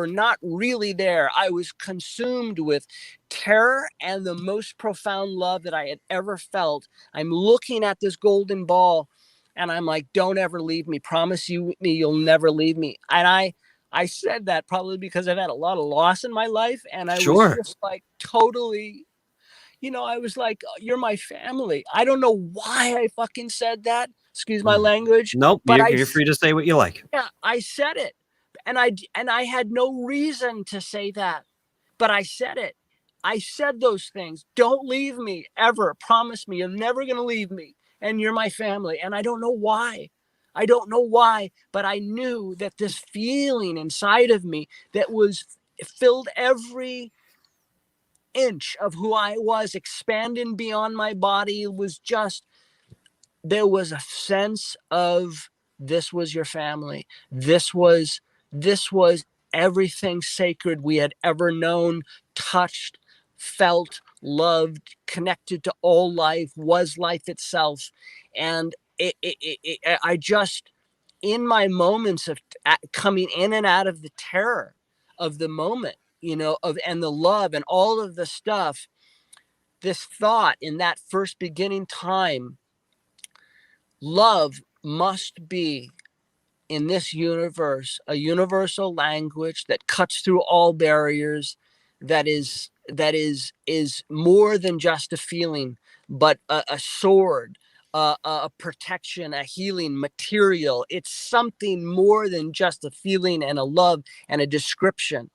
not really there, I was consumed with terror and the most profound love that I had ever felt. I'm looking at this golden ball, and I'm like, don't ever leave me. Promise me you'll never leave me. And I said that probably because I've had a lot of loss in my life, and I was just like totally, I was like, you're my family. I don't know why I fucking said that. Excuse my language. Nope, but you're free to say what you like. Yeah, I said it. And I had no reason to say that, but I said it. I said those things. Don't leave me ever. Promise me you're never going to leave me, and you're my family. And I don't know why. I don't know why, but I knew that this feeling inside of me that filled every inch of who I was, expanding beyond my body, was just, there was a sense of, this was your family. This was everything sacred we had ever known, touched, felt, loved, connected to all life, was life itself. And I just, in my moments of coming in and out of the terror of the moment, you know, and the love and all of the stuff, this thought in that first beginning time, love must be in this universe a universal language that cuts through all barriers, that is more than just a feeling, but a sword, a protection, a healing material. It's something more than just a feeling and a love and a description.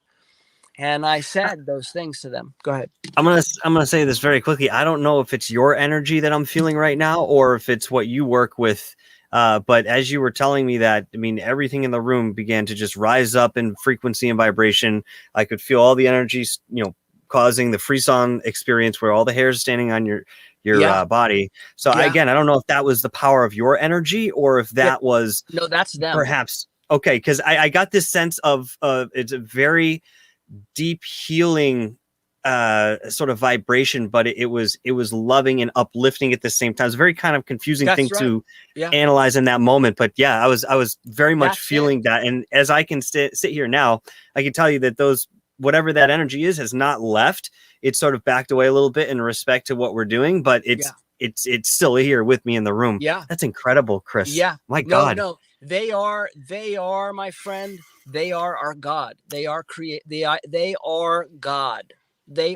And I said those things to them. Go ahead. I'm gonna say this very quickly. I don't know if it's your energy that I'm feeling right now, or if it's what you work with. But as you were telling me that, I mean, everything in the room began to just rise up in frequency and vibration. I could feel all the energies, you know, causing the frisson experience where all the hairs standing on your Yeah. body. So Yeah. again, I don't know if that was the power of your energy or if that was No, that's them. perhaps okay. Because I got this sense of it's a very deep healing sort of vibration, but it was loving and uplifting at the same time. It's a very kind of confusing thing to analyze in that moment, but yeah, I was very much feeling that. And as I can sit here now, I can tell you that those, whatever that energy is, has not left. It's sort of backed away a little bit in respect to what we're doing, but it's still here with me in the room. Yeah, that's incredible, Chris. Yeah, my God. No, they are my friend. They are our God. They are They are God. They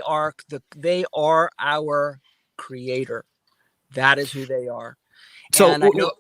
are our creator. That is who they are. So and I know,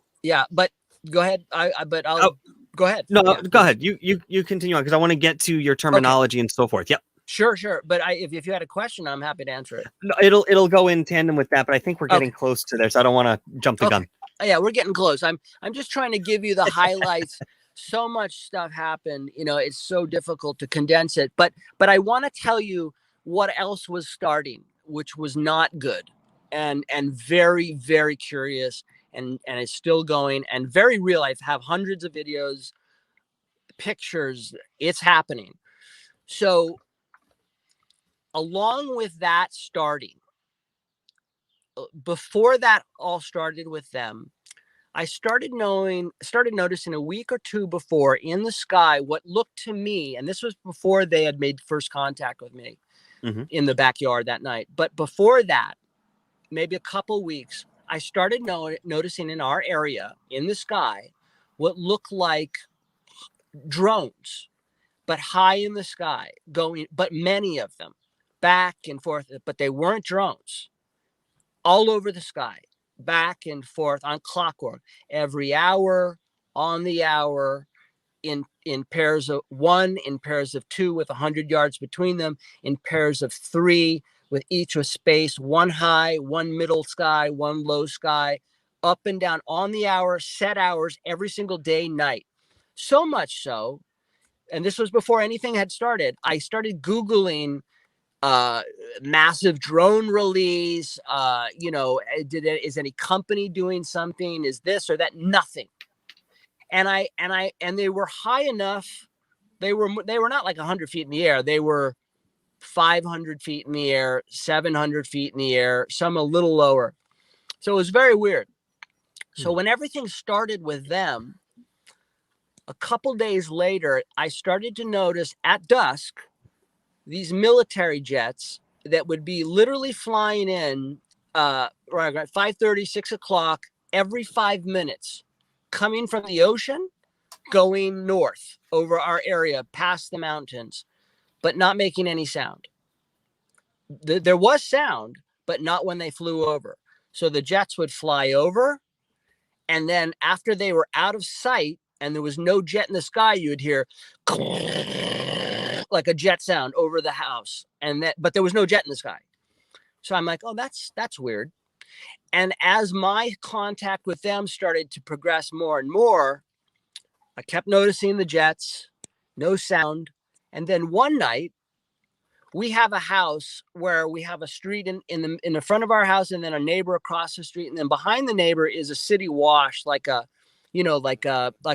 but go ahead. But I'll go ahead. No, go ahead. You continue on, because I want to get to your terminology and so forth. Yep. Sure. But if you had a question, I'm happy to answer it. No, it'll go in tandem with that, but I think we're getting close to there, so I don't want to jump the gun. Yeah, we're getting close. I'm just trying to give you the highlights. So much stuff happened. You know, it's so difficult to condense it. But I want to tell you what else was starting, which was not good, and very, very curious, and it's still going and very real. I have hundreds of videos, pictures. It's happening. So along with that starting, before that all started with them, I started noticing a week or two before in the sky what looked to me, and this was before they had made first contact with me in the backyard that night. But before that, maybe a couple weeks, I started noticing in our area in the sky what looked like drones, but high in the sky, but many of them back and forth, but they weren't drones, all over the sky, back and forth on clockwork, every hour, on the hour, in pairs of one, in pairs of two with 100 yards between them, in pairs of three with each with space, one high, one middle sky, one low sky, up and down on the hour, set hours, every single day, night. So much so, and this was before anything had started, I started Googling massive drone release. Is any company doing something? Is this or that? Nothing. And they were high enough. They were not like 100 feet in the air. They were 500 feet in the air, 700 feet in the air, some a little lower. So it was very weird. So when everything started with them, a couple days later, I started to notice at dusk these military jets that would be literally flying in right at 5:30, 6 o'clock every 5 minutes, coming from the ocean, going north over our area, past the mountains, but not making any sound. There was sound, but not when they flew over. So the jets would fly over, and then after they were out of sight and there was no jet in the sky, you would hear like a jet sound over the house, but there was no jet in the sky. So I'm like, oh, that's weird. And as my contact with them started to progress more and more, I kept noticing the jets, no sound. And then one night, we have a house where we have a street in the front of our house, and then a neighbor across the street, and then behind the neighbor is a city wash, like a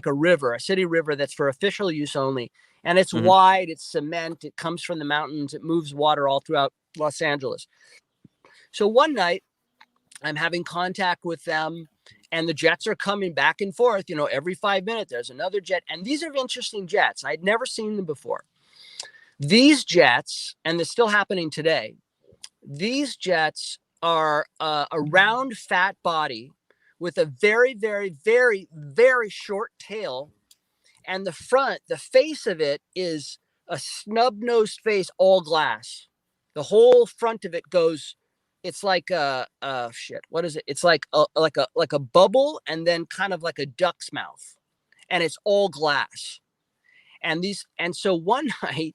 river, a city river that's for official use only. And it's wide, it's cement, it comes from the mountains, it moves water all throughout Los Angeles. So one night, I'm having contact with them, and the jets are coming back and forth. Every 5 minutes, there's another jet. And these are interesting jets. I'd never seen them before. These jets, and it's still happening today, these jets are a round, fat body with a very, very, very, very short tail. And the face of it is a snub-nosed face, all glass. The whole front of it goes, it's like shit. What is it? It's like a bubble, and then kind of like a duck's mouth, and it's all glass. And so one night,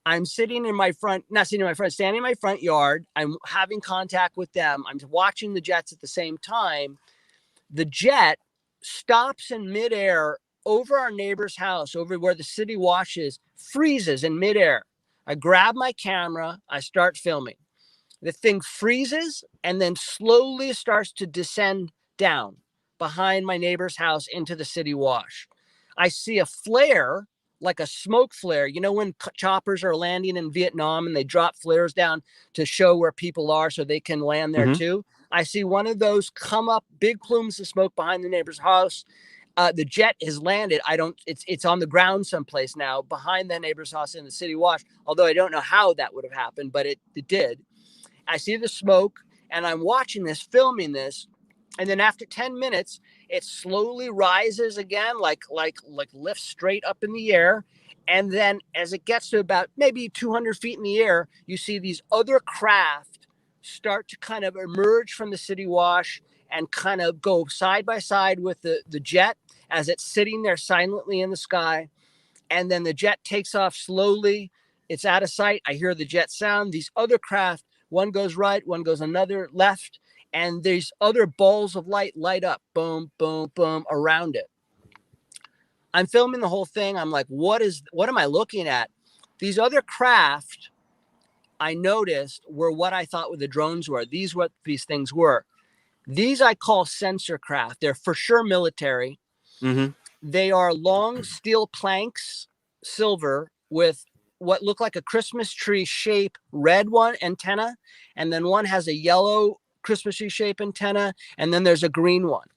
I'm sitting in my front, not sitting in my front, standing in my front yard. I'm having contact with them. I'm watching the jets at the same time. The jet stops in midair over our neighbor's house, over where the city wash is, freezes in midair. I grab my camera. I start filming. The thing freezes and then slowly starts to descend down behind my neighbor's house into the city wash. I see a flare, like a smoke flare. You know, when choppers are landing in Vietnam and they drop flares down to show where people are so they can land there too. I see one of those come up, big plumes of smoke behind the neighbor's house. The jet has landed. It's on the ground someplace now behind the neighbor's house in the city wash. Although I don't know how that would have happened, but it did. I see the smoke and I'm watching this, filming this. And then after 10 minutes, it slowly rises again, like lifts straight up in the air. And then as it gets to about maybe 200 feet in the air, you see these other craft start to kind of emerge from the city wash and kind of go side by side with the jet as it's sitting there silently in the sky. And then the jet takes off slowly. It's out of sight. I hear the jet sound. These other craft, one goes right, one goes another left. And these other balls of light up, boom, boom, boom, around it. I'm filming the whole thing. I'm like, what am I looking at? These other craft, I noticed, were what I thought the drones were. These what these things were. These I call sensor craft. They're for sure military. They are long steel planks, silver, with what look like a Christmas tree shape, red one antenna, and then one has a yellow Christmas tree shape antenna, and then there's a green one.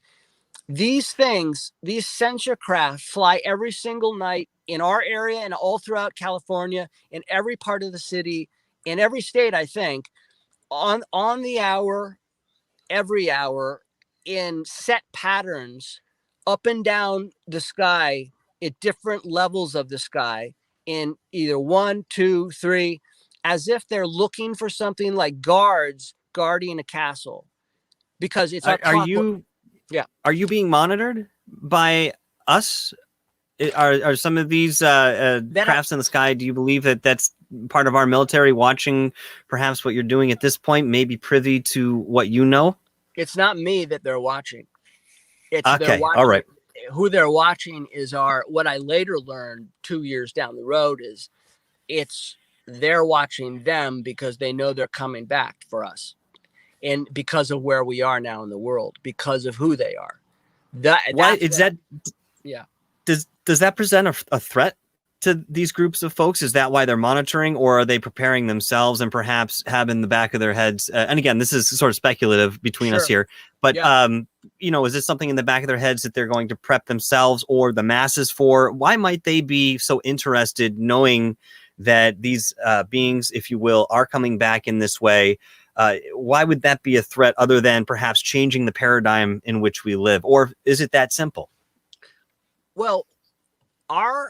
These things, these sensor craft, fly every single night in our area and all throughout California, in every part of the city, in every state, I think, on the hour, every hour, in set patterns, up and down the sky, at different levels of the sky, in either 1, 2, 3, as if they're looking for something, like guards guarding a castle, because it's are you being monitored by us? Are some of these crafts in the sky, do you believe that that's part of our military watching perhaps what you're doing at this point, maybe privy to what you know? It's not me that they're watching. It's okay, all right. Who they're watching is what I later learned 2 years down the road is they're watching them because they know they're coming back for us. And because of where we are now in the world, because of who they are. Yeah. Does that present a threat to these groups of folks? Is that why they're monitoring, or are they preparing themselves and perhaps have in the back of their heads? And again, this is sort of speculative between us here, but is this something in the back of their heads that they're going to prep themselves or the masses for? Why might they be so interested knowing that these beings, if you will, are coming back in this way? Why would that be a threat other than perhaps changing the paradigm in which we live? Or is it that simple? Well, I'll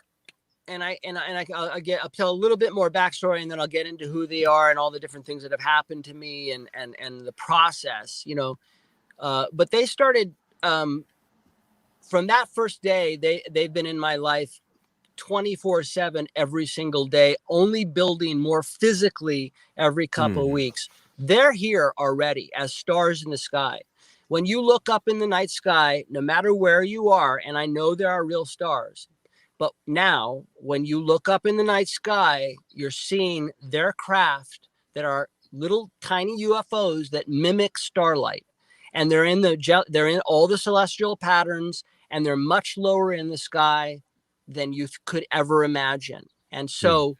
tell a little bit more backstory, and then I'll get into who they are and all the different things that have happened to me and the process, but they started, from that first day, they've been in my life 24/7 every single day, only building more physically every couple of weeks. They're here already as stars in the sky. When you look up in the night sky, no matter where you are, and I know there are real stars, but now when you look up in the night sky, you're seeing their craft that are little tiny UFOs that mimic starlight. And they're in all the celestial patterns, and they're much lower in the sky than you could ever imagine. And so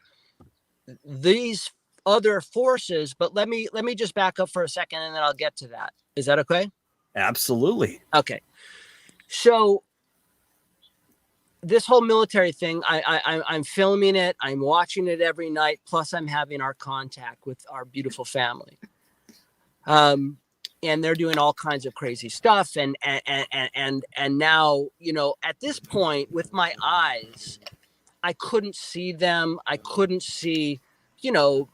these other forces, but let me just back up for a second and then I'll get to that. Is that okay? Absolutely. Okay. So this whole military thing, I'm filming it. I'm watching it every night. Plus, I'm having our contact with our beautiful family. And they're doing all kinds of crazy stuff. And now, you know, at this point with my eyes, I couldn't see them. I couldn't see, you know,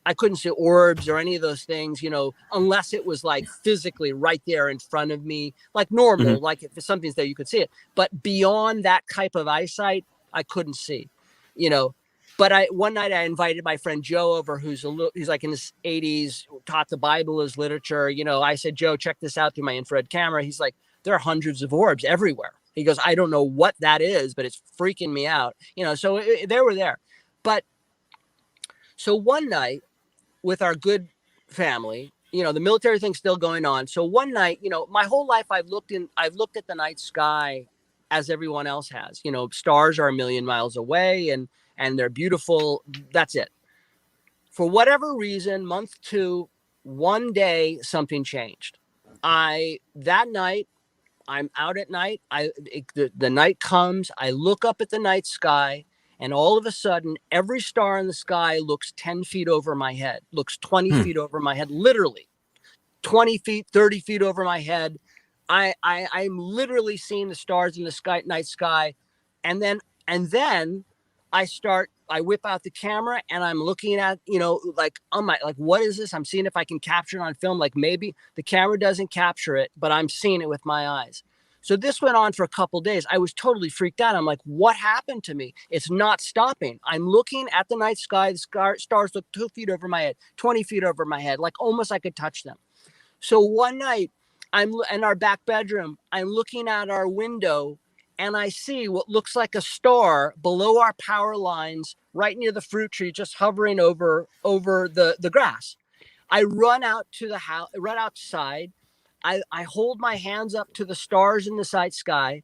I couldn't see orbs or any of those things, you know, unless it was like physically right there in front of me, like normal, like if something's there, you could see it. But beyond that type of eyesight, I couldn't see, you know. But one night I invited my friend Joe over, he's like in his 80s, taught the Bible as literature. You know, I said, Joe, check this out through my infrared camera. He's like, there are hundreds of orbs everywhere. He goes, I don't know what that is, but it's freaking me out. You know, so they were there. But so one night with our good family, you know, the military thing's still going on. So one night, you know, my whole life I've looked at the night sky as everyone else has. You know, stars are a million miles away and they're beautiful. That's it. For whatever reason, month 2, one day something changed. That night, I'm out at night. The night comes. I look up at the night sky, and all of a sudden, every star in the sky looks 10 feet over my head, looks 20 feet over my head, literally 20 feet, 30 feet over my head. I'm literally seeing the stars in the night sky. And then I whip out the camera and I'm looking at, you know, like, what is this? I'm seeing if I can capture it on film. Like maybe the camera doesn't capture it, but I'm seeing it with my eyes. So this went on for a couple of days. I was totally freaked out. I'm like, what happened to me? It's not stopping. I'm looking at the night sky. The stars look 2 feet over my head, 20 feet over my head, like almost I could touch them. So one night I'm in our back bedroom. I'm looking out our window and I see what looks like a star below our power lines, right near the fruit tree, just hovering over the grass. I run out to the house, run outside. I hold my hands up to the stars in the night sky,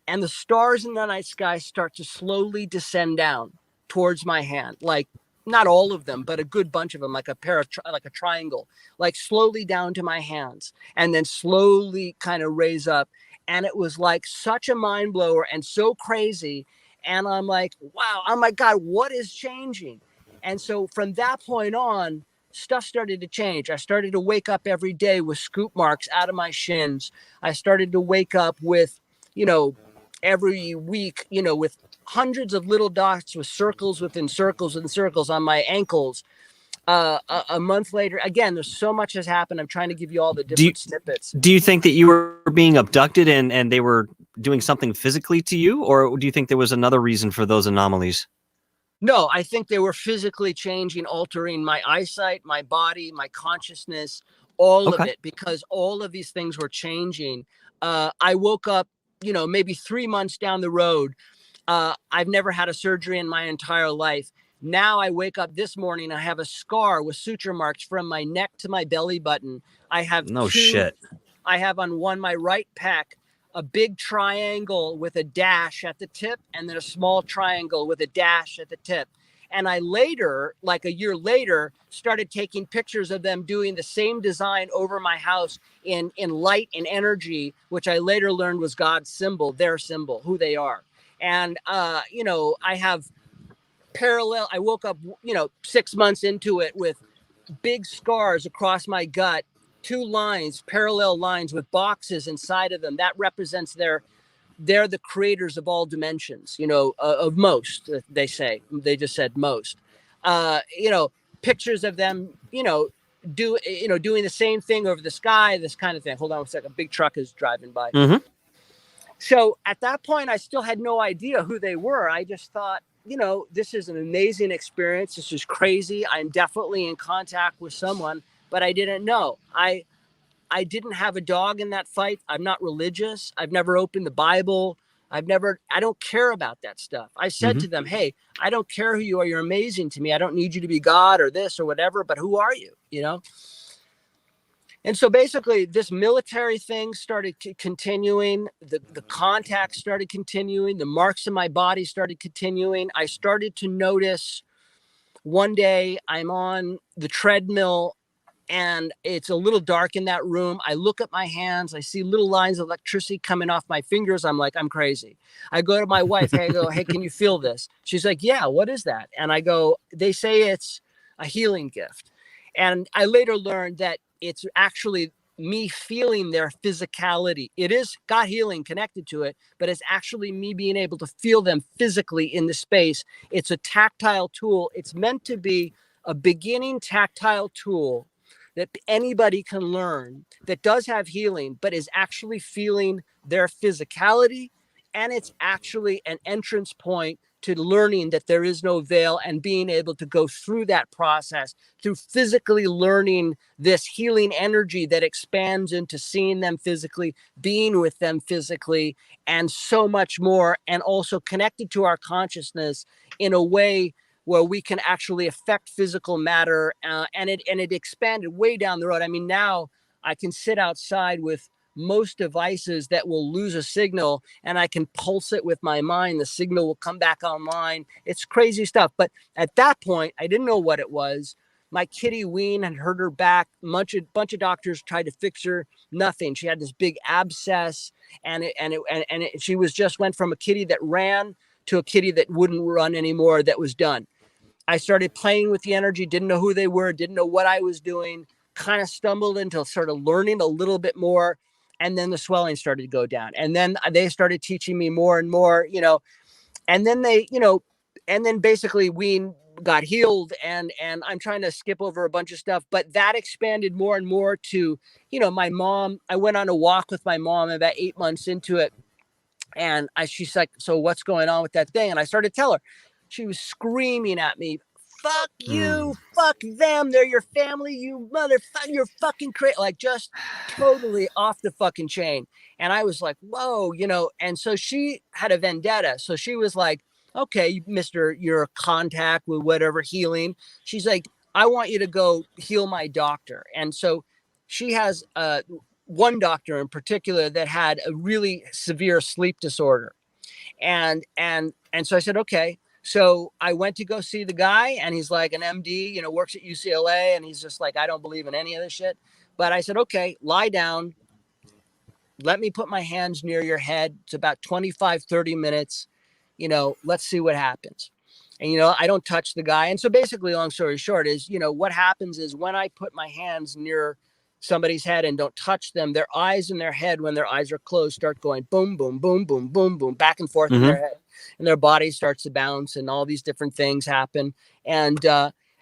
and the stars in the night sky start to slowly descend down towards my hand. Like not all of them, but a good bunch of them, like like a triangle, like slowly down to my hands, and then slowly kind of raise up. And it was like such a mind blower and so crazy. And I'm like, wow, oh my God, what is changing? And so from that point on, stuff started to change. I started to wake up every day with scoop marks out of my shins. I started to wake up with, you know, every week, you know, with hundreds of little dots with circles within circles and circles on my ankles. A month later, again, there's so much has happened. I'm trying to give you all the different snippets. Do you think that you were being abducted and they were doing something physically to you, or do you think there was another reason for those anomalies? No, I think they were physically changing, altering my eyesight, my body, my consciousness, all of it, because all of these things were changing. I woke up, you know, maybe 3 months down the road. I've never had a surgery in my entire life. Now I wake up this morning, I have a scar with suture marks from my neck to my belly button. I have shit. I have on my right pec, a big triangle with a dash at the tip, and then a small triangle with a dash at the tip. And I later, like a year later, started taking pictures of them doing the same design over my house in light and energy, which I later learned was God's symbol, their symbol, who they are. And, you know, I have parallel. I woke up, you know, 6 months into it with big scars across my gut, 2 lines, parallel lines with boxes inside of them. That represents they're the creators of all dimensions, you know, of most, they say. They just said most. You know, pictures of them, you know, doing the same thing over the sky, this kind of thing. Hold on a second. A big truck is driving by. So at that point, I still had no idea who they were. I just thought, you know, this is an amazing experience. This is crazy. I'm definitely in contact with someone, but I didn't know. I didn't have a dog in that fight. I'm not religious. I've never opened the Bible. I don't care about that stuff. I said to them, hey, I don't care who you are. You're amazing to me. I don't need you to be God or this or whatever, but who are you? You know? And so basically this military thing started continuing. The contact started continuing. The marks in my body started continuing. I started to notice one day I'm on the treadmill and it's a little dark in that room. I look at my hands. I see little lines of electricity coming off my fingers. I'm like, I'm crazy. I go to my wife. Hey, I go, hey, can you feel this? She's like, yeah, what is that? And I go, they say it's a healing gift. And I later learned that it's actually me feeling their physicality. It is got healing connected to it, but it's actually me being able to feel them physically in the space. It's a tactile tool. It's meant to be a beginning tactile tool that anybody can learn that does have healing, but is actually feeling their physicality. And it's actually an entrance point to learning that there is no veil and being able to go through that process through physically learning this healing energy that expands into seeing them physically, being with them physically, and so much more. And also connected to our consciousness in a way where we can actually affect physical matter, and it expanded way down the road. I mean, now I can sit outside with most devices that will lose a signal, and I can pulse it with my mind. The signal will come back online. It's crazy stuff. But at that point, I didn't know what it was. My kitty Ween had hurt her back. Bunch of doctors tried to fix her. Nothing. She had this big abscess, and she was just went from a kitty that ran to a kitty that wouldn't run anymore. That was done. I started playing with the energy, didn't know who they were, didn't know what I was doing, kind of stumbled into sort of learning a little bit more. And then the swelling started to go down. And then they started teaching me more and more, and then and then basically we got healed, and I'm trying to skip over a bunch of stuff, but that expanded more and more to, my mom. I went on a walk with my mom about 8 months into it. And she's like, so what's going on with that thing? And I started to tell her. She was screaming at me, fuck you, fuck them, they're your family, you motherfucker, you're fucking crazy. Like, just totally off the fucking chain. And I was like, whoa, and so she had a vendetta. So she was like, okay, mister, you're a contact with whatever healing. She's like, I want you to go heal my doctor. And so she has one doctor in particular that had a really severe sleep disorder. And so I said, okay. So I went to go see the guy, and he's like an MD, works at UCLA. And he's just like, I don't believe in any of this shit. But I said, okay, lie down. Let me put my hands near your head. It's about 25, 30 minutes. Let's see what happens. And, I don't touch the guy. And so basically, long story short is, what happens is when I put my hands near somebody's head and don't touch them, their eyes in their head, when their eyes are closed, start going boom, boom, boom, boom, boom, boom, back and forth in their head, and their body starts to bounce, and all these different things happen. And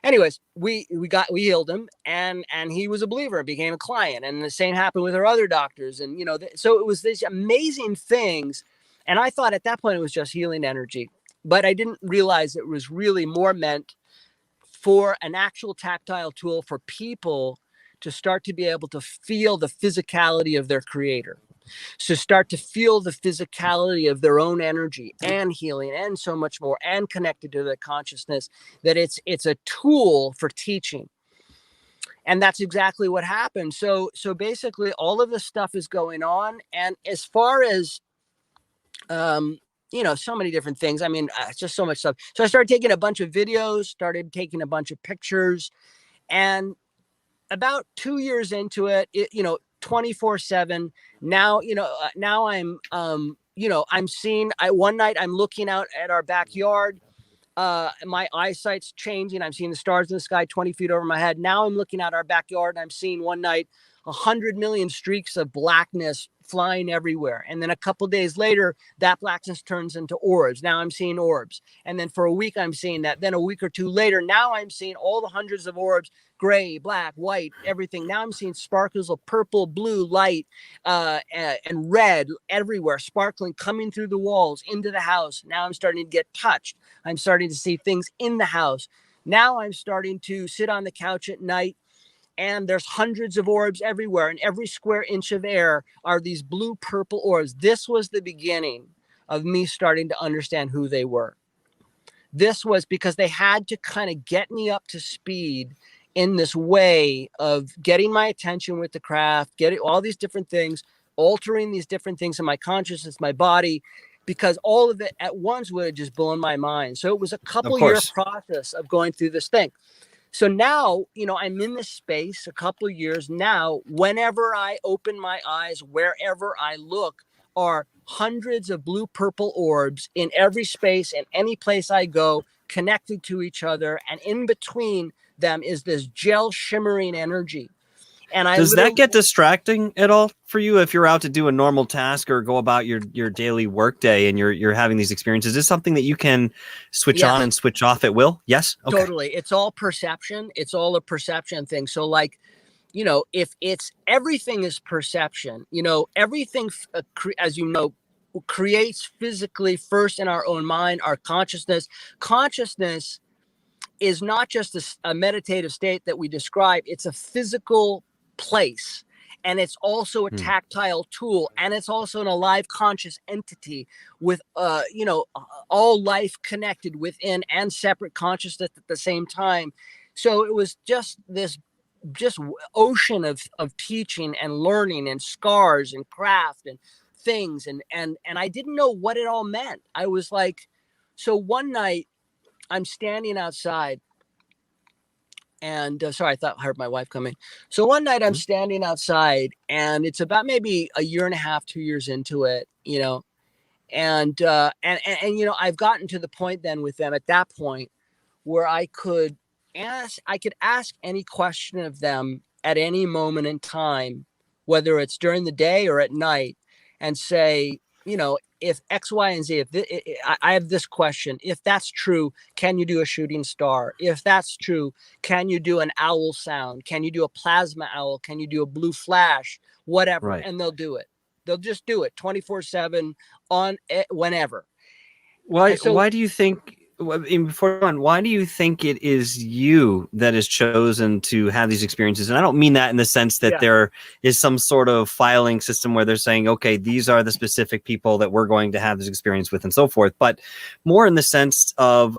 anyways, we healed him, and he was a believer, became a client, and the same happened with our other doctors. And so it was these amazing things. And I thought at that point it was just healing energy, but I didn't realize it was really more meant for an actual tactile tool for people to start to be able to feel the physicality of their creator, to start to feel the physicality of their own energy and healing and so much more, and connected to their consciousness, that it's a tool for teaching. And that's exactly what happened. So basically all of this stuff is going on. And as far as, so many different things. I mean, just so much stuff. So I started taking a bunch of videos, started taking a bunch of pictures, and about 2 years into it, 24/7. Now, now I'm, I'm seeing, one night I'm looking out at our backyard. My eyesight's changing. I'm seeing the stars in the sky 20 feet over my head. Now I'm looking at our backyard, and I'm seeing one night 100 million streaks of blackness flying everywhere. And then a couple days later, that blackness turns into orbs. Now I'm seeing orbs. And then for a week, I'm seeing that. Then a week or two later, now I'm seeing all the hundreds of orbs, gray, black, white, everything. Now I'm seeing sparkles of purple, blue, light, and red everywhere, sparkling, coming through the walls into the house. Now I'm starting to get touched. I'm starting to see things in the house. Now I'm starting to sit on the couch at night, and there's hundreds of orbs everywhere. And every square inch of air are these blue purple orbs. This was the beginning of me starting to understand who they were. This was because they had to kind of get me up to speed in this way of getting my attention with the craft, getting all these different things, altering these different things in my consciousness, my body, because all of it at once would have just blown my mind. So it was a couple year process of going through this thing. So now, you know, I'm in this space a couple of years now. Whenever I open my eyes, wherever I look, are hundreds of blue purple orbs in every space and any place I go, connected to each other. And in between them is this gel shimmering energy. And I Does that literally, get distracting at all for you if you're out to do a normal task or go about your daily workday and you're having these experiences? Is this something that you can switch on yes, and switch off at will? Yes. Okay. totally. It's all perception. It's all a perception thing. So like, you know, if it's everything is perception, you know, everything, as you know, creates physically first in our own mind, our consciousness. Consciousness is not just a meditative state that we describe, it's a physical place. And it's also a tactile tool, and it's also an alive conscious entity with, you know, all life connected within and separate consciousness at the same time. So it was just this just ocean of teaching and learning and scars and craft and things, and I didn't know what it all meant. I was like, so one night I'm standing outside, and sorry, I thought I heard my wife coming. So one night I'm standing outside, and it's about maybe a year and a half, 2 years into it, you know, and you know, I've gotten to the point then with them at that point where I could ask any question of them at any moment in time, whether it's during the day or at night, and say, you know, if X, Y, and Z, I have this question, if that's true, can you do a shooting star? If that's true, can you do an owl sound? Can you do a plasma owl? Can you do a blue flash? Whatever. Right. And they'll do it. They'll just do it 24/7 on whenever. Why? And so, Why do you think? Before on, why do you think it is you that is chosen to have these experiences? And I don't mean that in the sense that yeah. there is some sort of filing system where they're saying, okay, these are the specific people that we're going to have this experience with and so forth, but more in the sense of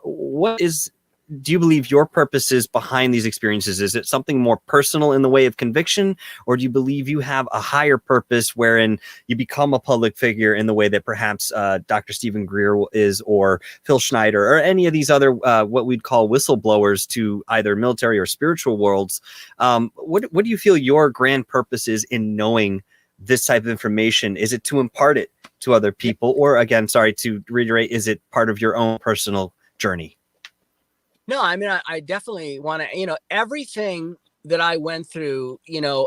do you believe your purpose is behind these experiences? Is it something more personal in the way of conviction, or do you believe you have a higher purpose wherein you become a public figure in the way that perhaps Dr. Stephen Greer is, or Phil Schneider, or any of these other what we'd call whistleblowers to either military or spiritual worlds? What do you feel your grand purpose is in knowing this type of information? Is it to impart it to other people, or again, sorry to reiterate, is it part of your own personal journey? No, I mean, I definitely want to, you know, everything that I went through, you know,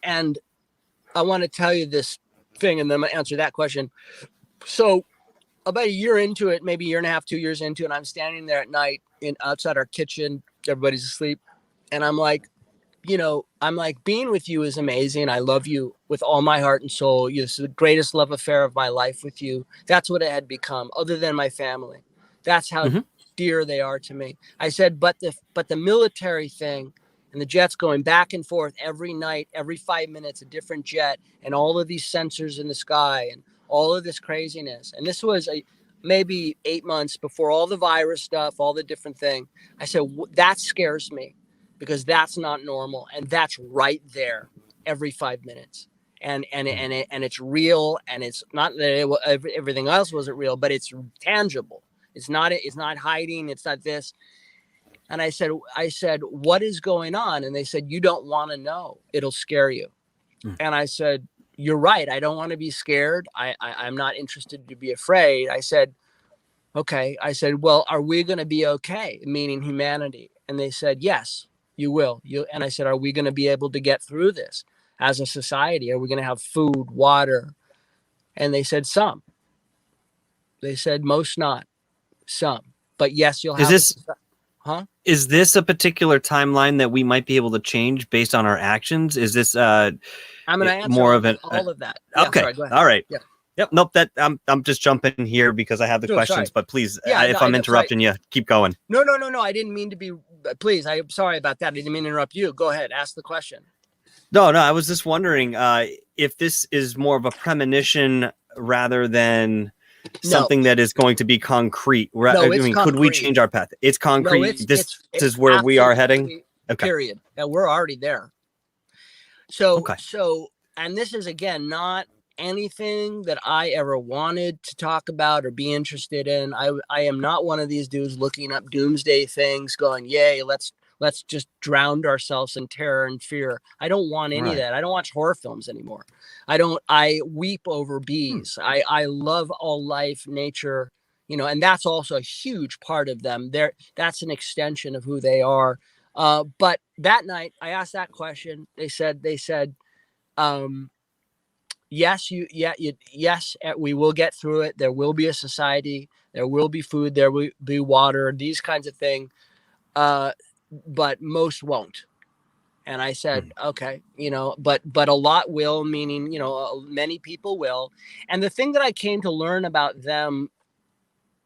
and I want to tell you this thing, and then I'm going to answer that question. So about a year into it, maybe a year and a half, 2 years into it, I'm standing there at night outside our kitchen, everybody's asleep. And I'm like, you know, I'm like, being with you is amazing. I love you with all my heart and soul. This is the greatest love affair of my life with you. That's what it had become, other than my family. That's how dear they are to me. I said, but the military thing and the jets going back and forth every night, every 5 minutes, a different jet, and all of these sensors in the sky and all of this craziness. And this was maybe 8 months before all the virus stuff, all the different thing. I said, that scares me, because that's not normal, and that's right there every 5 minutes. And it's real, and it's not that everything else wasn't real, but it's tangible. It's not hiding. It's not this. And I said, what is going on? And they said, you don't want to know. It'll scare you. And I said, you're right. I don't want to be scared. I'm not interested to be afraid. I said, okay. I said, well, are we going to be okay? Meaning humanity. And they said, yes, you will. And I said, are we going to be able to get through this as a society? Are we going to have food, water? And they said, some. They said, most not. Some, but yes, you'll have. Is this a particular timeline that we might be able to change based on our actions? Is this I'm going to answer more of all of that. Okay. Sorry, go ahead. All right. Yeah. Yep. Nope. That I'm just jumping here because I have the questions, but please, if I'm interrupting you, keep going. No. I didn't mean to be. Please, I'm sorry about that. I didn't mean to interrupt you. Go ahead. Ask the question. No. I was just wondering if this is more of a premonition rather than something that is going to be concrete. No, I mean, concrete. Could we change our path? It's concrete. No, this is where we are heading. Okay. Period. And we're already there. So, and this is, again, not anything that I ever wanted to talk about or be interested in. I am not one of these dudes looking up doomsday things going, yay, let's let's just drown ourselves in terror and fear. I don't want any of Right. that. I don't watch horror films anymore. I weep over bees. I love all life, nature, you know, and that's also a huge part of them. That's an extension of who they are. But that night I asked that question. They said, yes, yes, we will get through it. There will be a society. There will be food. There will be water. These kinds of things. But most won't. And I said, okay, you know, but a lot will, meaning, you know, many people will. And the thing that I came to learn about them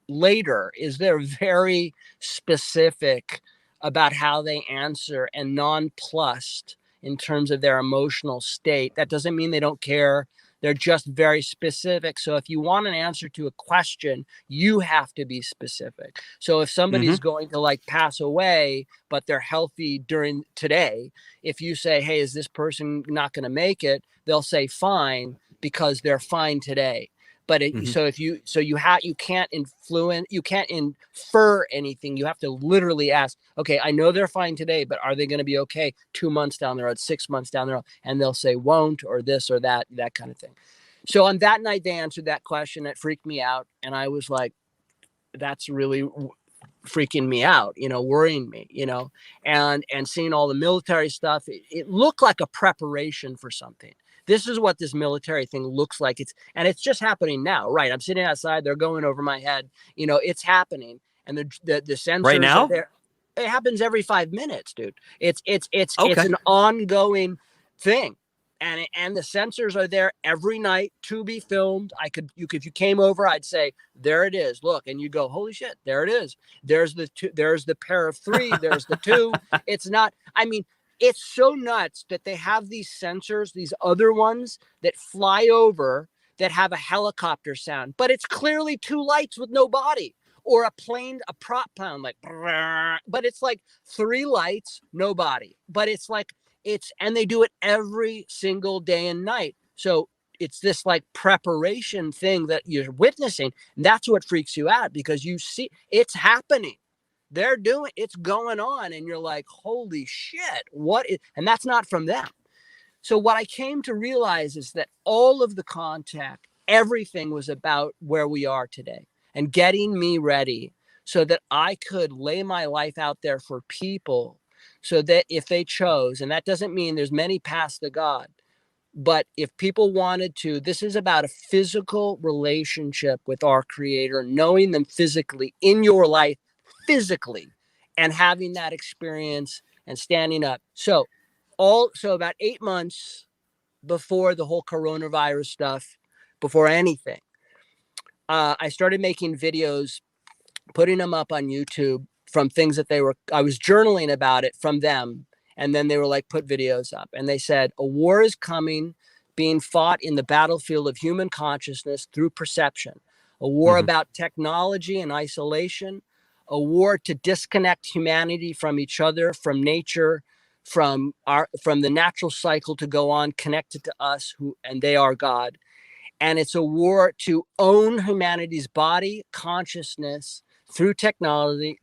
later is they're very specific about how they answer and nonplussed in terms of their emotional state. That doesn't mean they don't care. They're just very specific. So if you want an answer to a question, you have to be specific. So if somebody's going to like pass away, but they're healthy during today, if you say, hey, is this person not going to make it? They'll say fine, because they're fine today. But so if you you can't infer anything. You have to literally ask, okay, I know they're fine today, but are they going to be okay 2 months down the road, 6 months down the road? And they'll say won't, or this or that kind of thing. So on that night, they answered that question. It freaked me out. And I was like, that's really freaking me out, you know, worrying me, you know, and seeing all the military stuff. It looked like a preparation for something. This is what this military thing looks like. It's just happening now, right? I'm sitting outside. They're going over my head. You know, it's happening, and the sensors Right now? are there. It happens every 5 minutes, dude. It's Okay. an ongoing thing, and the sensors are there every night to be filmed. If you came over, I'd say, there it is. Look, and you go, holy shit, there it is. There's the two. There's the pair of three. There's the two. It's not. I mean, it's so nuts that they have these sensors, these other ones that fly over that have a helicopter sound, but it's clearly two lights with no body, or a plane, a prop plane, like, but it's like three lights, no body. But it's like, and they do it every single day and night. So it's this like preparation thing that you're witnessing. And that's what freaks you out, because you see it's happening. They're doing, it's going on, and you're like, holy shit, and that's not from them. So what I came to realize is that all of the contact, everything was about where we are today and getting me ready so that I could lay my life out there for people, so that if they chose, and that doesn't mean there's many paths to God, but if people wanted to, this is about a physical relationship with our creator, knowing them physically in your life, physically, and having that experience and standing up. So about 8 months before the whole coronavirus stuff, before anything, I started making videos, putting them up on YouTube from things that I was journaling about it from them. And then they were like, put videos up. And they said, a war is coming, being fought in the battlefield of human consciousness through perception. A war about technology and isolation. A war to disconnect humanity from each other, from nature, from the natural cycle to go on connected to us, and they are God. And it's a war to own humanity's body, consciousness through technology.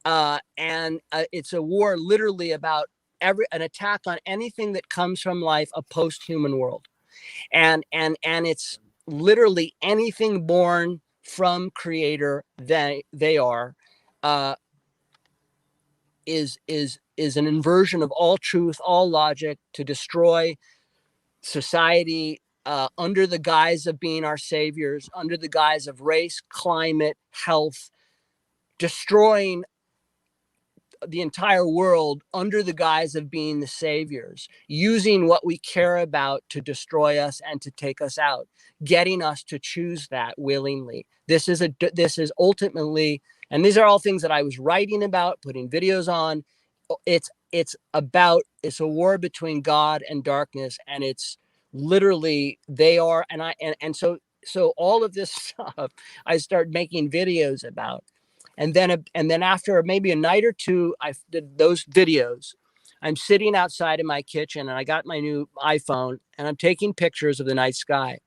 And it's a war literally about an attack on anything that comes from life, a post-human world. And it's literally anything born from creator, they are, is an inversion of all truth, all logic, to destroy society, under the guise of being our saviors, under the guise of race, climate, health, destroying the entire world under the guise of being the saviors, using what we care about to destroy us and to take us out, getting us to choose that willingly. This is ultimately, and these are all things that I was writing about, putting videos on. It's a war between God and darkness, and it's literally they are, and so all of this stuff I start making videos about. And then after maybe a night or two, I did those videos. I'm sitting outside in my kitchen, and I got my new iPhone, and I'm taking pictures of the night sky.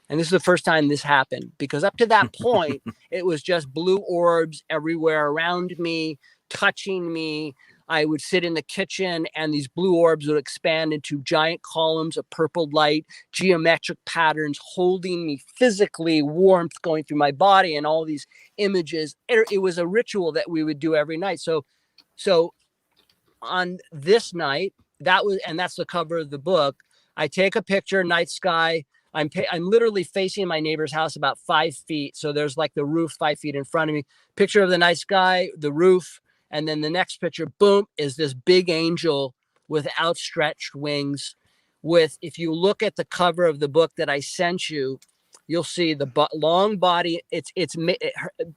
And this is the first time this happened, because up to that point, it was just blue orbs everywhere around me, touching me. I would sit in the kitchen and these blue orbs would expand into giant columns of purple light, geometric patterns holding me physically, warmth going through my body, and all these images. It was a ritual that we would do every night. So on this night, that's the cover of the book. I take a picture, night sky. I'm literally facing my neighbor's house about 5 feet. So there's like the roof 5 feet in front of me. Picture of the night sky, the roof. And then the next picture, boom, is this big angel with outstretched wings. If you look at the cover of the book that I sent you, you'll see the long body.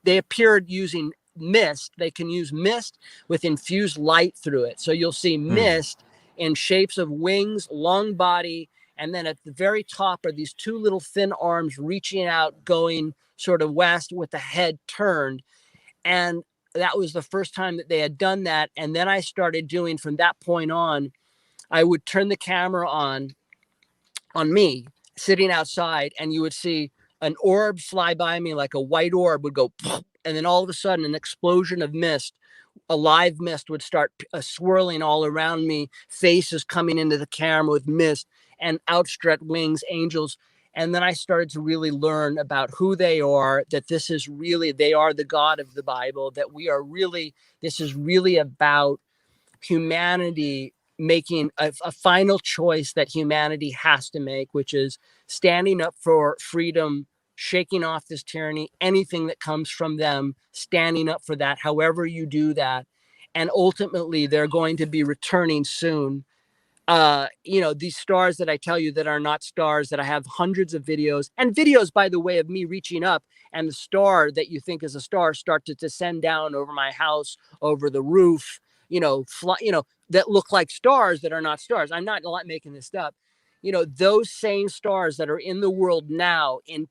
They appeared using mist. They can use mist with infused light through it. So you'll see mist in shapes of wings, long body. And then at the very top are these two little thin arms reaching out, going sort of west with the head turned. And that was the first time that they had done that. And then I started doing, from that point on, I would turn the camera on me sitting outside, and you would see an orb fly by me, like a white orb would go, and then all of a sudden an explosion of mist, a live mist would start swirling all around me, faces coming into the camera with mist and outstretched wings, angels. And then I started to really learn about who they are, that they are the God of the Bible, that this is really about humanity making a final choice that humanity has to make, which is standing up for freedom, shaking off this tyranny, anything that comes from them, standing up for that, however you do that. And ultimately, they're going to be returning soon. These stars that I tell you that are not stars, that I have hundreds of videos, and videos, by the way, of me reaching up and the star that you think is a star start to descend down over my house, over the roof, that look like stars that are not stars. I'm not making this up. Those same stars that are in the world now in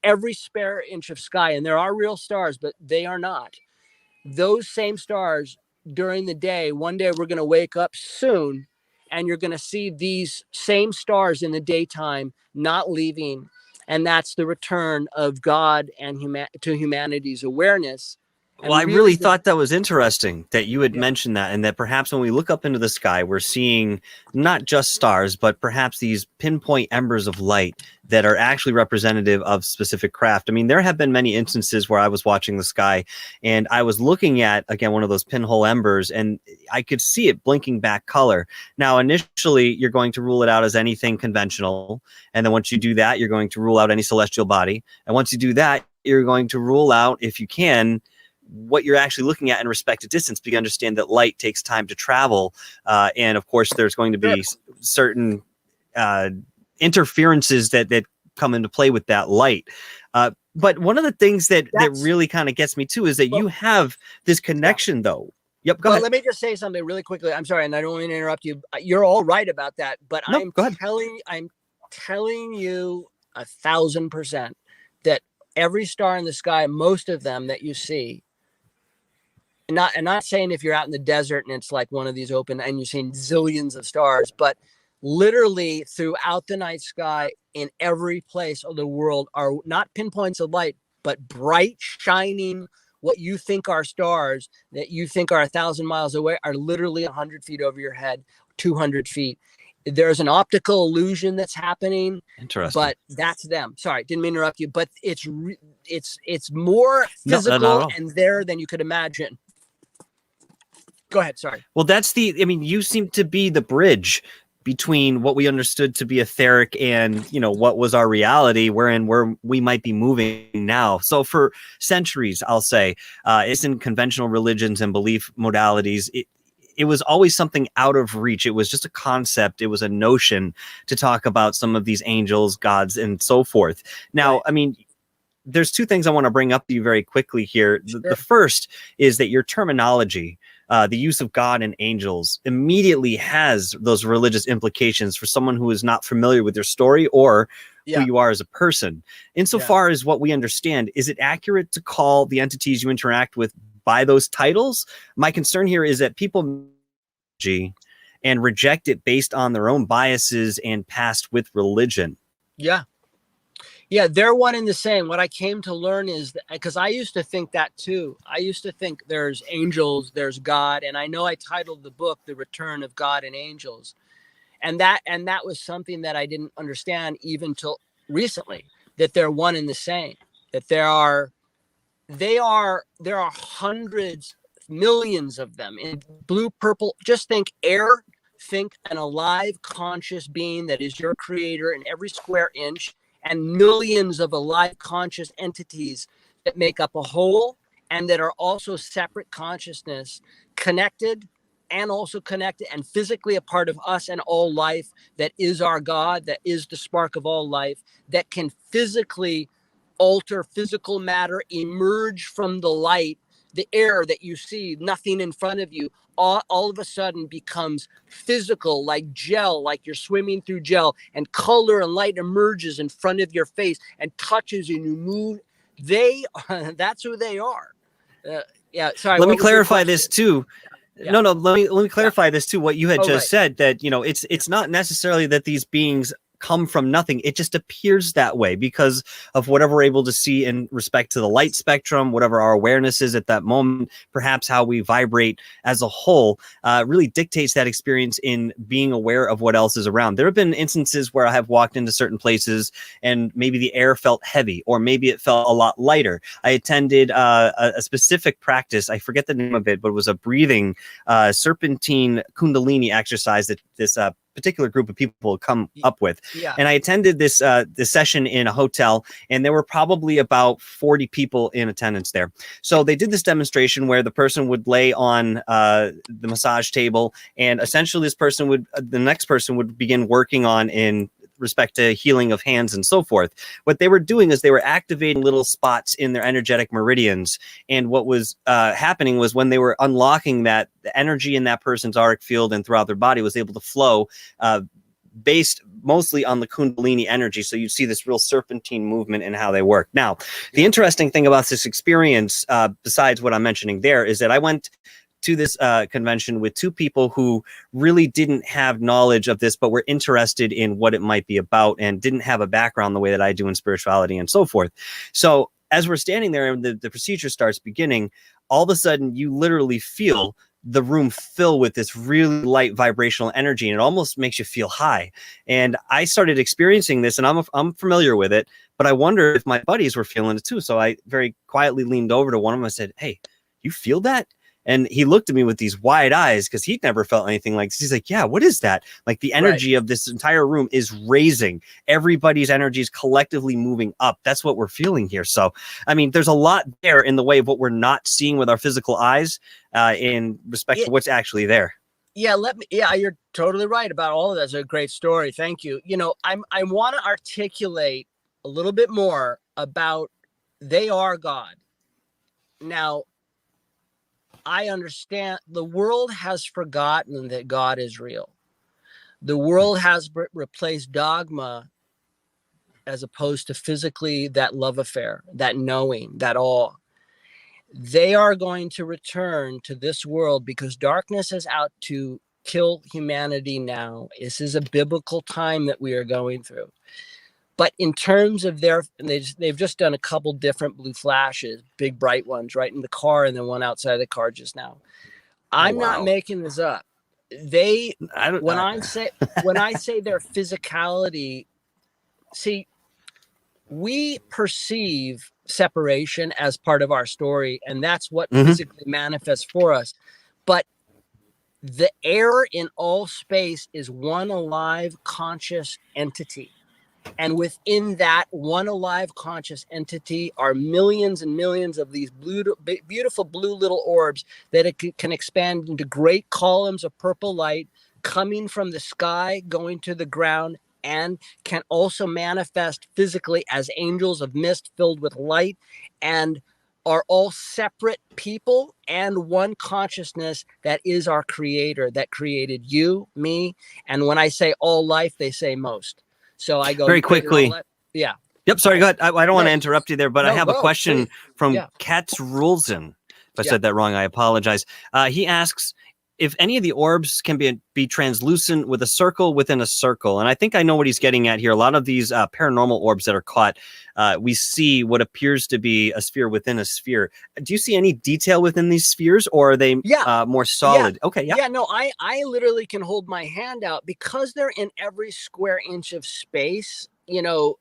every spare inch of sky, and there are real stars, but they are not. Those same stars during the day, one day we're going to wake up soon, and you're going to see these same stars in the daytime not leaving. And that's the return of God and to humanity's awareness. Well, I really thought that was interesting that you had mentioned that, and that perhaps when we look up into the sky, we're seeing not just stars, but perhaps these pinpoint embers of light that are actually representative of specific craft. I mean, there have been many instances where I was watching the sky and I was looking at, again, one of those pinhole embers, and I could see it blinking back color. Now, initially, you're going to rule it out as anything conventional. And then once you do that, you're going to rule out any celestial body. And once you do that, you're going to rule out, if you can, what you're actually looking at in respect to distance, because you understand that light takes time to travel. And of course, there's going to be certain interferences that come into play with that light. But one of the things that really kind of gets me too is that you have this connection though. Yep. Go ahead. Let me just say something really quickly. I'm sorry, and I don't mean to interrupt you. You're all right about that, but I'm telling you 1,000% that every star in the sky, most of them that you see, and not saying if you're out in the desert and it's like one of these open and you're seeing zillions of stars, but literally throughout the night sky in every place of the world are not pinpoints of light, but bright, shining, what you think are stars that you think are 1,000 miles away are literally 100 feet over your head, 200 feet. There's an optical illusion that's happening. Interesting. But that's them. Sorry, didn't mean to interrupt you, but it's more physical and there than you could imagine. Go ahead. Sorry. Well, you seem to be the bridge between what we understood to be etheric and, what was our reality, where we might be moving now. So for centuries, I'll say, it's in conventional religions and belief modalities. It was always something out of reach. It was just a concept. It was a notion to talk about some of these angels, gods, and so forth. Now, I mean, there's two things I want to bring up to you very quickly here. Sure. The first is that your terminology, the use of God and angels, immediately has those religious implications for someone who is not familiar with your story or who you are as a person. Insofar as what we understand, is it accurate to call the entities you interact with by those titles? My concern here is that people and reject it based on their own biases and past with religion. Yeah. Yeah, they're one and the same. What I came to learn is that, because I used to think that too. I used to think there's angels, there's God, and I know I titled the book "The Return of God and Angels," and that was something that I didn't understand even till recently. That they're one and the same. That there are hundreds, millions of them in blue, purple. Just think air. Think an alive, conscious being that is your creator in every square inch, and millions of alive, conscious entities that make up a whole and that are also separate consciousness, connected and also connected and physically a part of us and all life, that is our God, that is the spark of all life, that can physically alter physical matter, emerge from the light, the air that you see, nothing in front of you, all of a sudden becomes physical, like gel, like you're swimming through gel, and color and light emerges in front of your face and touches and you move. That's who they are. Yeah, sorry. Let me What was your clarify question? this too. Yeah. No, let me clarify this too. What you had just Right. said, that it's not necessarily that these beings come from nothing. It just appears that way because of whatever we're able to see in respect to the light spectrum, whatever our awareness is at that moment, perhaps how we vibrate as a whole, really dictates that experience in being aware of what else is around. There have been instances where I have walked into certain places and maybe the air felt heavy, or maybe it felt a lot lighter. I attended a specific practice. I forget the name of it, but it was a breathing serpentine kundalini exercise that this particular group of people come up with. Yeah. And I attended this session in a hotel, and there were probably about 40 people in attendance there. So they did this demonstration where the person would lay on the massage table, and essentially the next person would begin working on in respect to healing of hands and so forth. What they were doing is they were activating little spots in their energetic meridians. And what was happening was when they were unlocking that, the energy in that person's auric field and throughout their body was able to flow based mostly on the kundalini energy. So you see this real serpentine movement in how they work. Now, the interesting thing about this experience, besides what I'm mentioning there, is that I went to this convention with two people who really didn't have knowledge of this, but were interested in what it might be about and didn't have a background the way that I do in spirituality and so forth. So as we're standing there and the procedure starts beginning, all of a sudden you literally feel the room fill with this really light vibrational energy, and it almost makes you feel high. And I started experiencing this, and I'm familiar with it, but I wonder if my buddies were feeling it too. So I very quietly leaned over to one of them and said, "Hey, you feel that?" And he looked at me with these wide eyes because he'd never felt anything like this. He's like, "Yeah, what is that?" Like the energy of this entire room is raising. Everybody's energy is collectively moving up. That's what we're feeling here. So, I mean, there's a lot there in the way of what we're not seeing with our physical eyes in respect to what's actually there. Yeah, you're totally right about all of that. It's a great story. Thank you. I want to articulate a little bit more about they are God. Now, I understand the world has forgotten that God is real. The world has replaced dogma as opposed to physically that love affair, that knowing, that awe. They are going to return to this world because darkness is out to kill humanity now. This is a biblical time that we are going through. But in terms of they've just done a couple different blue flashes, big bright ones right in the car and then one outside the car just now. I'm not making this up. When I say their physicality, see, we perceive separation as part of our story, and that's what physically manifests for us. But the air in all space is one alive conscious entity. And within that one alive conscious entity are millions and millions of these beautiful blue little orbs that it can expand into great columns of purple light coming from the sky, going to the ground, and can also manifest physically as angels of mist filled with light, and are all separate people and one consciousness that is our creator that created you, me. And when I say all life, they say most. So I go very quickly. Yeah. Yep. Sorry. Go ahead. I don't want to interrupt you there, but I have a question from Yeah. Katz Rulzen. If I said that wrong, I apologize. He asks, if any of the orbs can be translucent with a circle within a circle. And I think I know what he's getting at here. A lot of these paranormal orbs that are caught, we see what appears to be a sphere within a sphere. Do you see any detail within these spheres, or are they more solid? Yeah. Okay, yeah. No, I literally can hold my hand out because they're in every square inch of space. You know,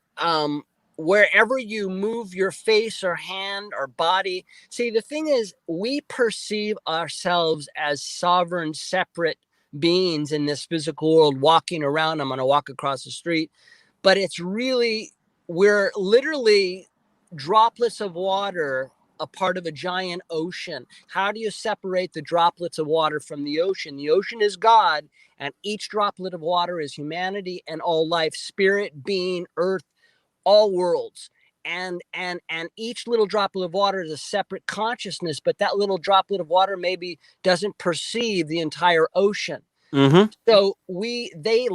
wherever you move your face or hand or body. See, the thing is, we perceive ourselves as sovereign, separate beings in this physical world walking around. I'm going to walk across the street, but it's really, we're literally droplets of water, a part of a giant ocean. How do you separate the droplets of water from the ocean? The ocean is God, and each droplet of water is humanity and all life, spirit, being, earth, all worlds. And each little droplet of water is a separate consciousness, but that little droplet of water maybe doesn't perceive the entire ocean. Mm-hmm. So they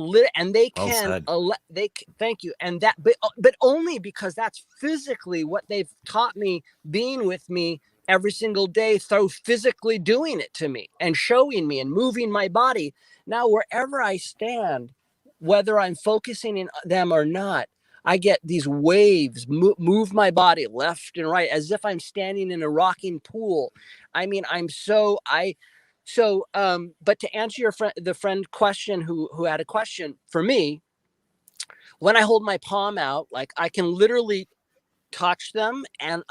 can thank you, and that but only because that's physically what they've taught me, being with me every single day, through physically doing it to me and showing me and moving my body. Now wherever I stand, whether I'm focusing in them or not, I get these waves move my body left and right as if I'm standing in a rocking pool. I mean, but to answer your friend question who had a question, for me, when I hold my palm out, like I can literally touch them. And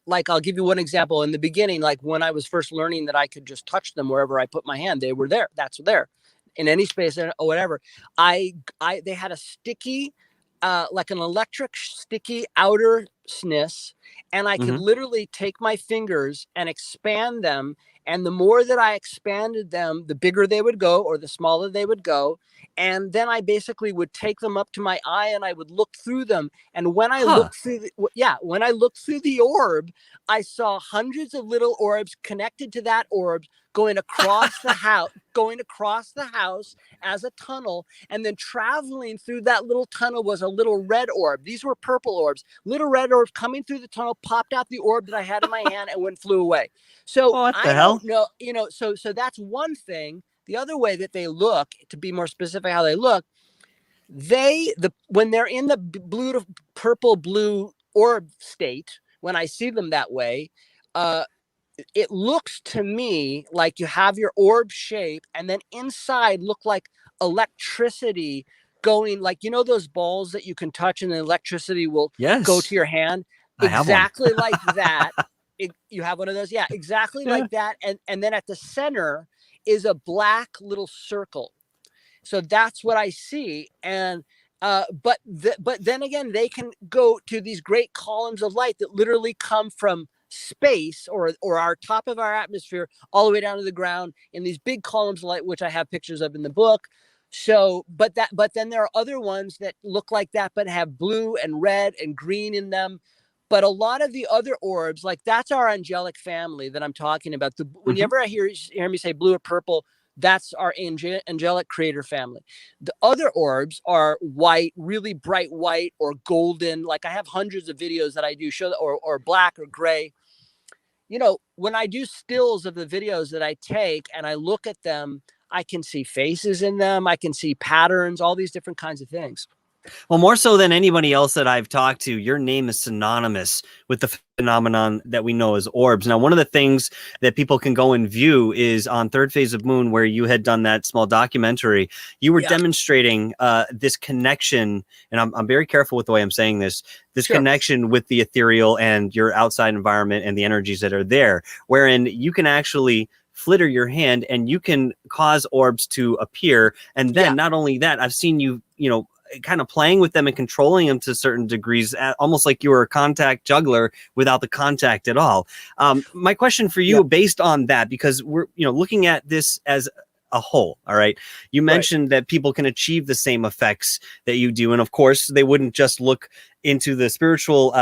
like I'll give you one example. In the beginning, like when I was first learning that I could just touch them wherever I put my hand, they were there. That's there in any space or whatever. They had a sticky, like an electric sticky outersness, and I could literally take my fingers and expand them. And the more that I expanded them, the bigger they would go, or the smaller they would go. And then I basically would take them up to my eye and I would look through them. And when I looked through when I looked through the orb, I saw hundreds of little orbs connected to that orb going across the house as a tunnel. And then traveling through that little tunnel was a little red orb. These were purple orbs. Little red orbs coming through the tunnel, popped out the orb that I had in my hand and flew away. So what the I hell? don't know, so that's one thing. The other way that they look, to be more specific how they look, when they're in the blue to purple blue orb state, when I see them that way, it looks to me like you have your orb shape and then inside look like electricity going, like, you know, those balls that you can touch and the electricity will go to your hand. Exactly like that. You have one of those. Yeah, exactly like that. And then at the center is a black little circle. So that's what I see. And but then again, they can go to these great columns of light that literally come from space or our top of our atmosphere all the way down to the ground in these big columns of light, which I have pictures of in the book. So, but then there are other ones that look like that, but have blue and red and green in them. But a lot of the other orbs, like that's our angelic family that I'm talking about. Whenever I hear me say blue or purple, that's our angelic creator family. The other orbs are white, really bright white or golden. Like I have hundreds of videos that I do show, or black or gray. You know, when I do stills of the videos that I take and I look at them, I can see faces in them. I can see patterns, all these different kinds of things. Well, more so than anybody else that I've talked to, your name is synonymous with the phenomenon that we know as orbs. Now, one of the things that people can go and view is on Third Phase of Moon, where you had done that small documentary. You were demonstrating this connection, and I'm very careful with the way I'm saying this connection with the ethereal and your outside environment and the energies that are there, wherein you can actually flitter your hand and you can cause orbs to appear. And then not only that, I've seen you, kind of playing with them and controlling them to certain degrees, almost like you were a contact juggler without the contact at all. My question for you, based on that, because we're, looking at this as a whole. All right. You mentioned that people can achieve the same effects that you do. And of course, they wouldn't just look into the spiritual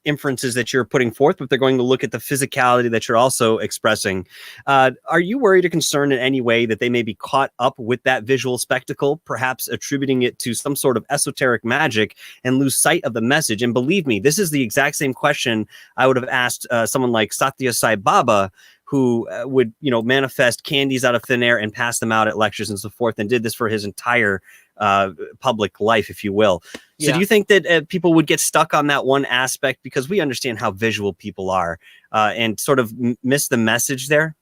inferences that you're putting forth, but they're going to look at the physicality that you're also expressing. Are you worried or concerned in any way that they may be caught up with that visual spectacle, perhaps attributing it to some sort of esoteric magic and lose sight of the message? And believe me, this is the exact same question I would have asked someone like Satya Sai Baba, who would, manifest candies out of thin air and pass them out at lectures and so forth, and did this for his entire public life, if you will. So do you think that people would get stuck on that one aspect, because we understand how visual people are, and sort of miss the message there?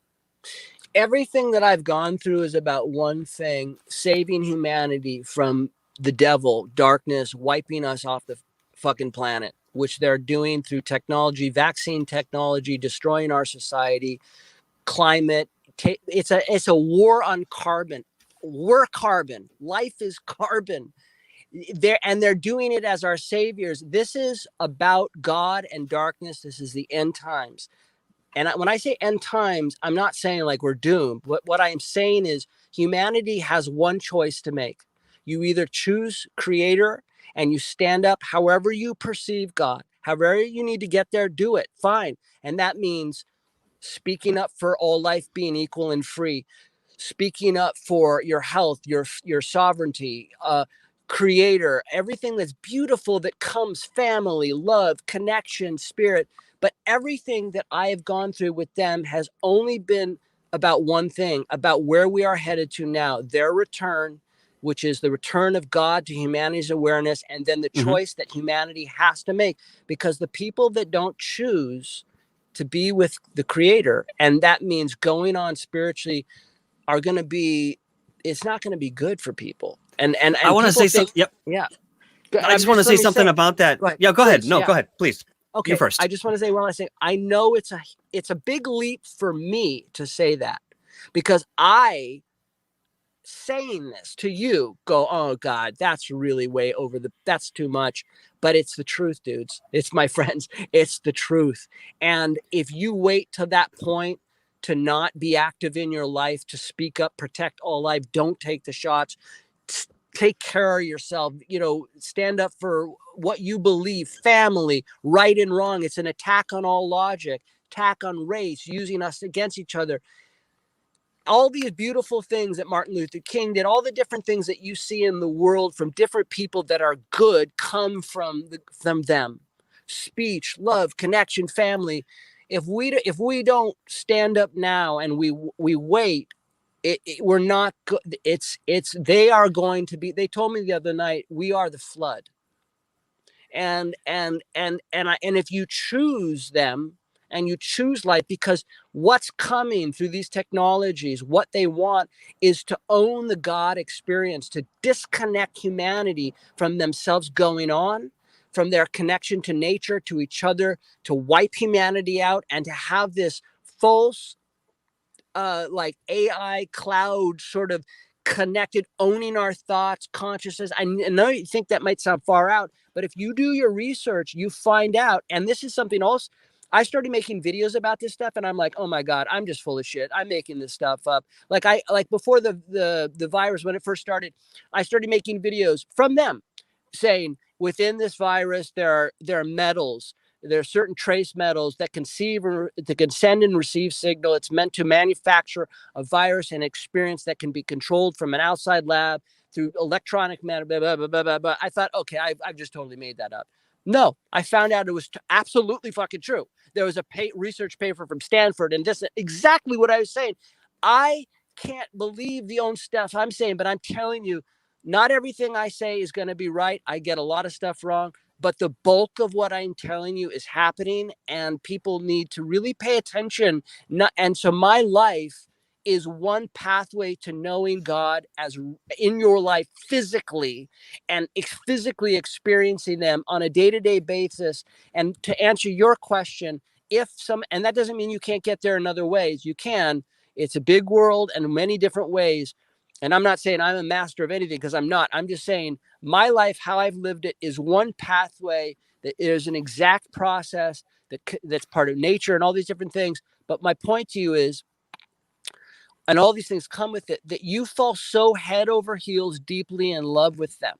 Everything that I've gone through is about one thing: saving humanity from the devil, darkness, wiping us off the fucking planet, which they're doing through technology, vaccine technology, destroying our society, climate. It's a war on carbon. We're carbon. Life is carbon. They're doing it as our saviors. This is about God and darkness. This is the end times. And when I say end times, I'm not saying like we're doomed. What I am saying is humanity has one choice to make. You either choose creator and you stand up however you perceive God, however you need to get there, do it, fine. And that means speaking up for all life being equal and free, speaking up for your health, your sovereignty, creator, everything that's beautiful that comes, family, love, connection, spirit. But everything that I have gone through with them has only been about one thing, about where we are headed to now, their return, which is the return of God to humanity's awareness, and then the choice that humanity has to make. Because the people that don't choose to be with the creator, and that means going on spiritually, are going to be, it's not going to be good for people. And I want to say something. Yep. Yeah. I just want to say something about that. Yeah, go ahead. No, go ahead, please. Okay. You first. I just want to say, I know it's a big leap for me to say that, because I, saying this to you, go, oh God, that's really way over that's too much. But it's the truth, dudes. It's my friends. It's the truth. And if you wait to that point to not be active in your life, to speak up, protect all life, don't take the shots, take care of yourself, stand up for what you believe, family, right and wrong. It's an attack on all logic, attack on race, using us against each other. All these beautiful things that Martin Luther King did, all the different things that you see in the world from different people that are good, come from them. Speech, love, connection, family. If we don't stand up now and we wait, we're not good. They are going to be. They told me the other night, we are the flood. And if you choose them and you choose life, because what's coming through these technologies, what they want is to own the God experience, to disconnect humanity from themselves going on, from their connection to nature, to each other, to wipe humanity out, and to have this false like AI cloud sort of connected, owning our thoughts, consciousness. I know you think that might sound far out, but if you do your research, you find out. And this is something else. I started making videos about this stuff, and I'm like, oh my God, I'm just full of shit. I'm making this stuff up. Like before the virus, when it first started, I started making videos from them saying within this virus there are metals. There are certain trace metals that can send and receive signal. It's meant to manufacture a virus and experience that can be controlled from an outside lab through electronic matter. Blah, blah, blah, blah, blah, blah. I thought, okay, I've just totally made that up. No, I found out it was absolutely fucking true. There was a research paper from Stanford, and this is exactly what I was saying. I can't believe the own stuff I'm saying, but I'm telling you, not everything I say is going to be right. I get a lot of stuff wrong. But the bulk of what I'm telling you is happening, and people need to really pay attention. And so my life is one pathway to knowing God as in your life physically, and physically experiencing them on a day-to-day basis. And to answer your question, and that doesn't mean you can't get there in other ways. You can. It's a big world and many different ways. And I'm not saying I'm a master of anything, because I'm not. I'm just saying my life, how I've lived it, is one pathway. That is an exact process that's part of nature and all these different things. But my point to you is, and all these things come with it, that you fall so head over heels deeply in love with them.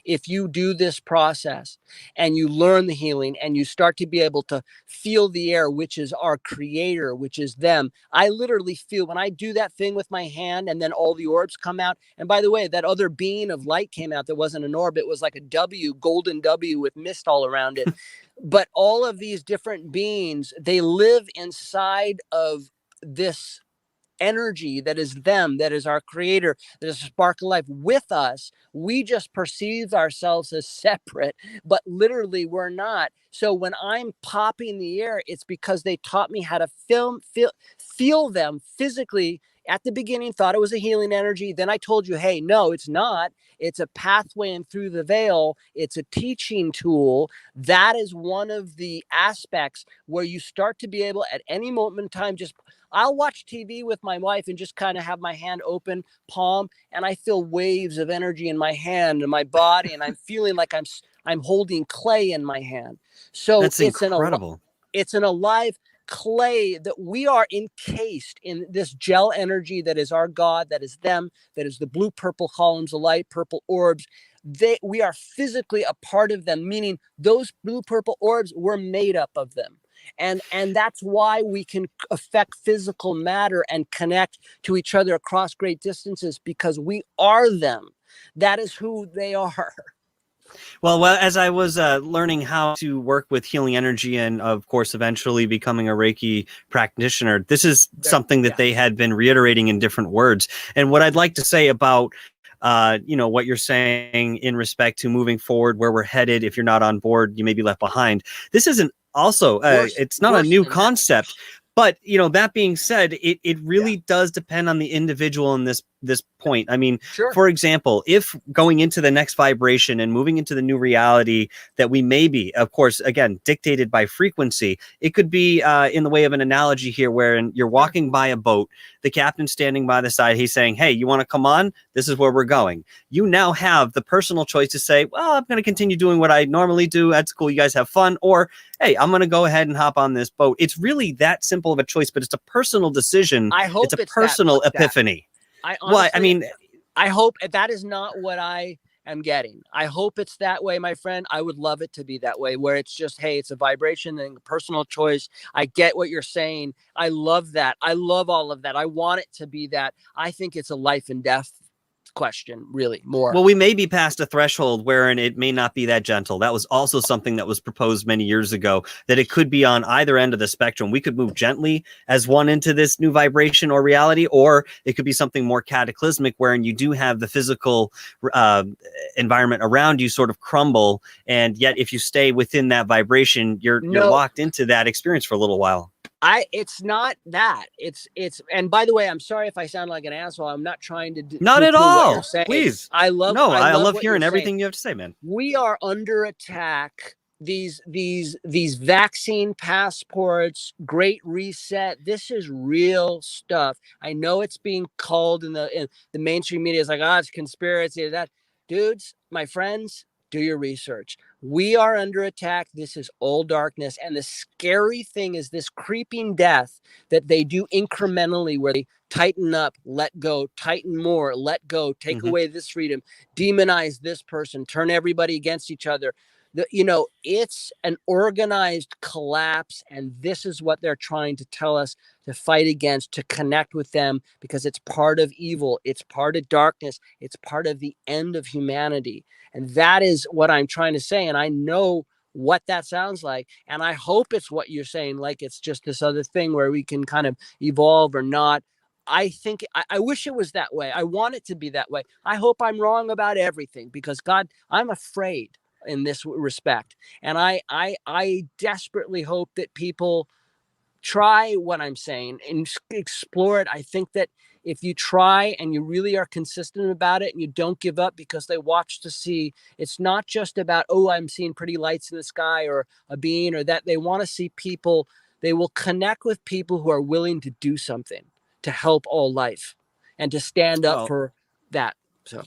If you do this process and you learn the healing and you start to be able to feel the air, which is our creator, which is them. I literally feel when I do that thing with my hand and then all the orbs come out. And by the way, that other beam of light came out that wasn't an orb. It was like a W, golden W with mist all around it. But all of these different beings, they live inside of this energy that is them, that is our creator, that is a spark of life with us. We just perceive ourselves as separate, but literally we're not. So when I'm popping the air, it's because they taught me how to feel them physically. At the beginning, thought it was a healing energy. Then I told you, hey, no, it's not. It's a pathway and through the veil. It's a teaching tool. That is one of the aspects where you start to be able at any moment in time, just I'll watch TV with my wife and just kind of have my hand open, palm, and I feel waves of energy in my hand and my body, and I'm feeling like I'm holding clay in my hand. So That's incredible. It's an alive clay that we are encased in this gel energy that is our God, that is them, that is the blue purple columns of light, purple orbs. We are physically a part of them, meaning those blue purple orbs were made up of them. And that's why we can affect physical matter and connect to each other across great distances, because we are them. That is who they are. Well, as I was learning how to work with healing energy and, of course, eventually becoming a Reiki practitioner, this is something that they had been reiterating in different words. And what I'd like to say about what you're saying in respect to moving forward, where we're headed, if you're not on board, you may be left behind. This isn't also, it's not a new concept. But, that being said, it really does depend on the individual in this point. I mean, for example, if going into the next vibration and moving into the new reality that we may be, of course, again, dictated by frequency, it could be in the way of an analogy here, wherein you're walking by a boat, the captain's standing by the side, he's saying, hey, you want to come on? This is where we're going. You now have the personal choice to say, well, I'm going to continue doing what I normally do. That's cool. You guys have fun. Or, hey, I'm going to go ahead and hop on this boat. It's really that simple of a choice, but it's a personal decision. I hope it's a personal epiphany. I hope that is not what I am getting. I hope it's that way, my friend. I would love it to be that way, where it's just, hey, it's a vibration and a personal choice. I get what you're saying. I love that. I love all of that. I want it to be that. I think it's a life and death question, really, more. Well, we may be past a threshold wherein it may not be that gentle. That was also something that was proposed many years ago, that it could be on either end of the spectrum. We could move gently as one into this new vibration or reality, or it could be something more cataclysmic, wherein you do have the physical environment around you sort of crumble, and yet if you stay within that vibration, you're locked into that experience for a little while. It's not that. It's and by the way, I'm sorry if I sound like an asshole. I'm not trying to not at all. Please. I love hearing everything you have to say, man. We are under attack. These vaccine passports, Great Reset. This is real stuff. I know it's being called in the mainstream media. It's like, it's conspiracy. That dudes, my friends, do your research. We are under attack. This is all darkness. And the scary thing is this creeping death that they do incrementally, where they tighten up, let go, tighten more, let go, take away this freedom, demonize this person, turn everybody against each other. It's an organized collapse. And this is what they're trying to tell us to fight against, to connect with them, because it's part of evil. It's part of darkness. It's part of the end of humanity. And that is what I'm trying to say. And I know what that sounds like. And I hope it's what you're saying, like it's just this other thing where we can kind of evolve or not. I think I wish it was that way. I want it to be that way. I hope I'm wrong about everything, because God, I'm afraid in this respect. And I desperately hope that people try what I'm saying and explore it. I think that if you try and you really are consistent about it and you don't give up because they watch to see, it's not just about, I'm seeing pretty lights in the sky or a being or that. They want to see people. They will connect with people who are willing to do something to help all life and to stand up for that. So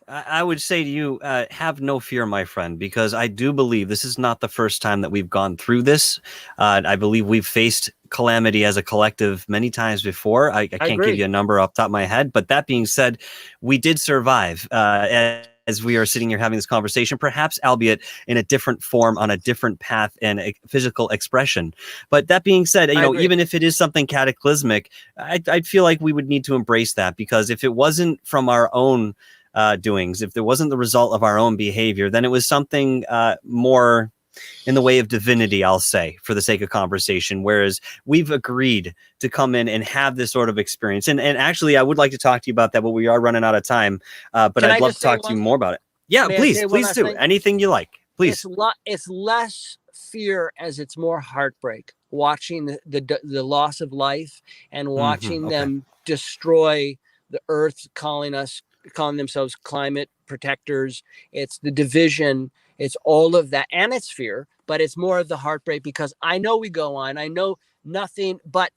I would say to you, have no fear, my friend, because I do believe this is not the first time that we've gone through this. I believe we've faced calamity as a collective many times before. I can't give you a number off the top of my head, but that being said, we did survive as we are sitting here having this conversation, perhaps albeit in a different form, on a different path and a physical expression. But that being said, even if it is something cataclysmic, I'd feel like we would need to embrace that, because if it wasn't from our own doings, if there wasn't the result of our own behavior, then it was something more in the way of divinity, I'll say, for the sake of conversation, whereas we've agreed to come in and have this sort of experience. And actually, I would like to talk to you about that, but we are running out of time. But Can I'd I love just to say talk to you more about it. Yeah, May I say one please last do. thing? Anything you like, please. It's less fear as it's more heartbreak, watching the loss of life and watching Okay. them destroy the earth, calling themselves climate protectors. It's the division, it's all of that, and it's fear, but it's more of the heartbreak, because I know we go on, I know nothing, but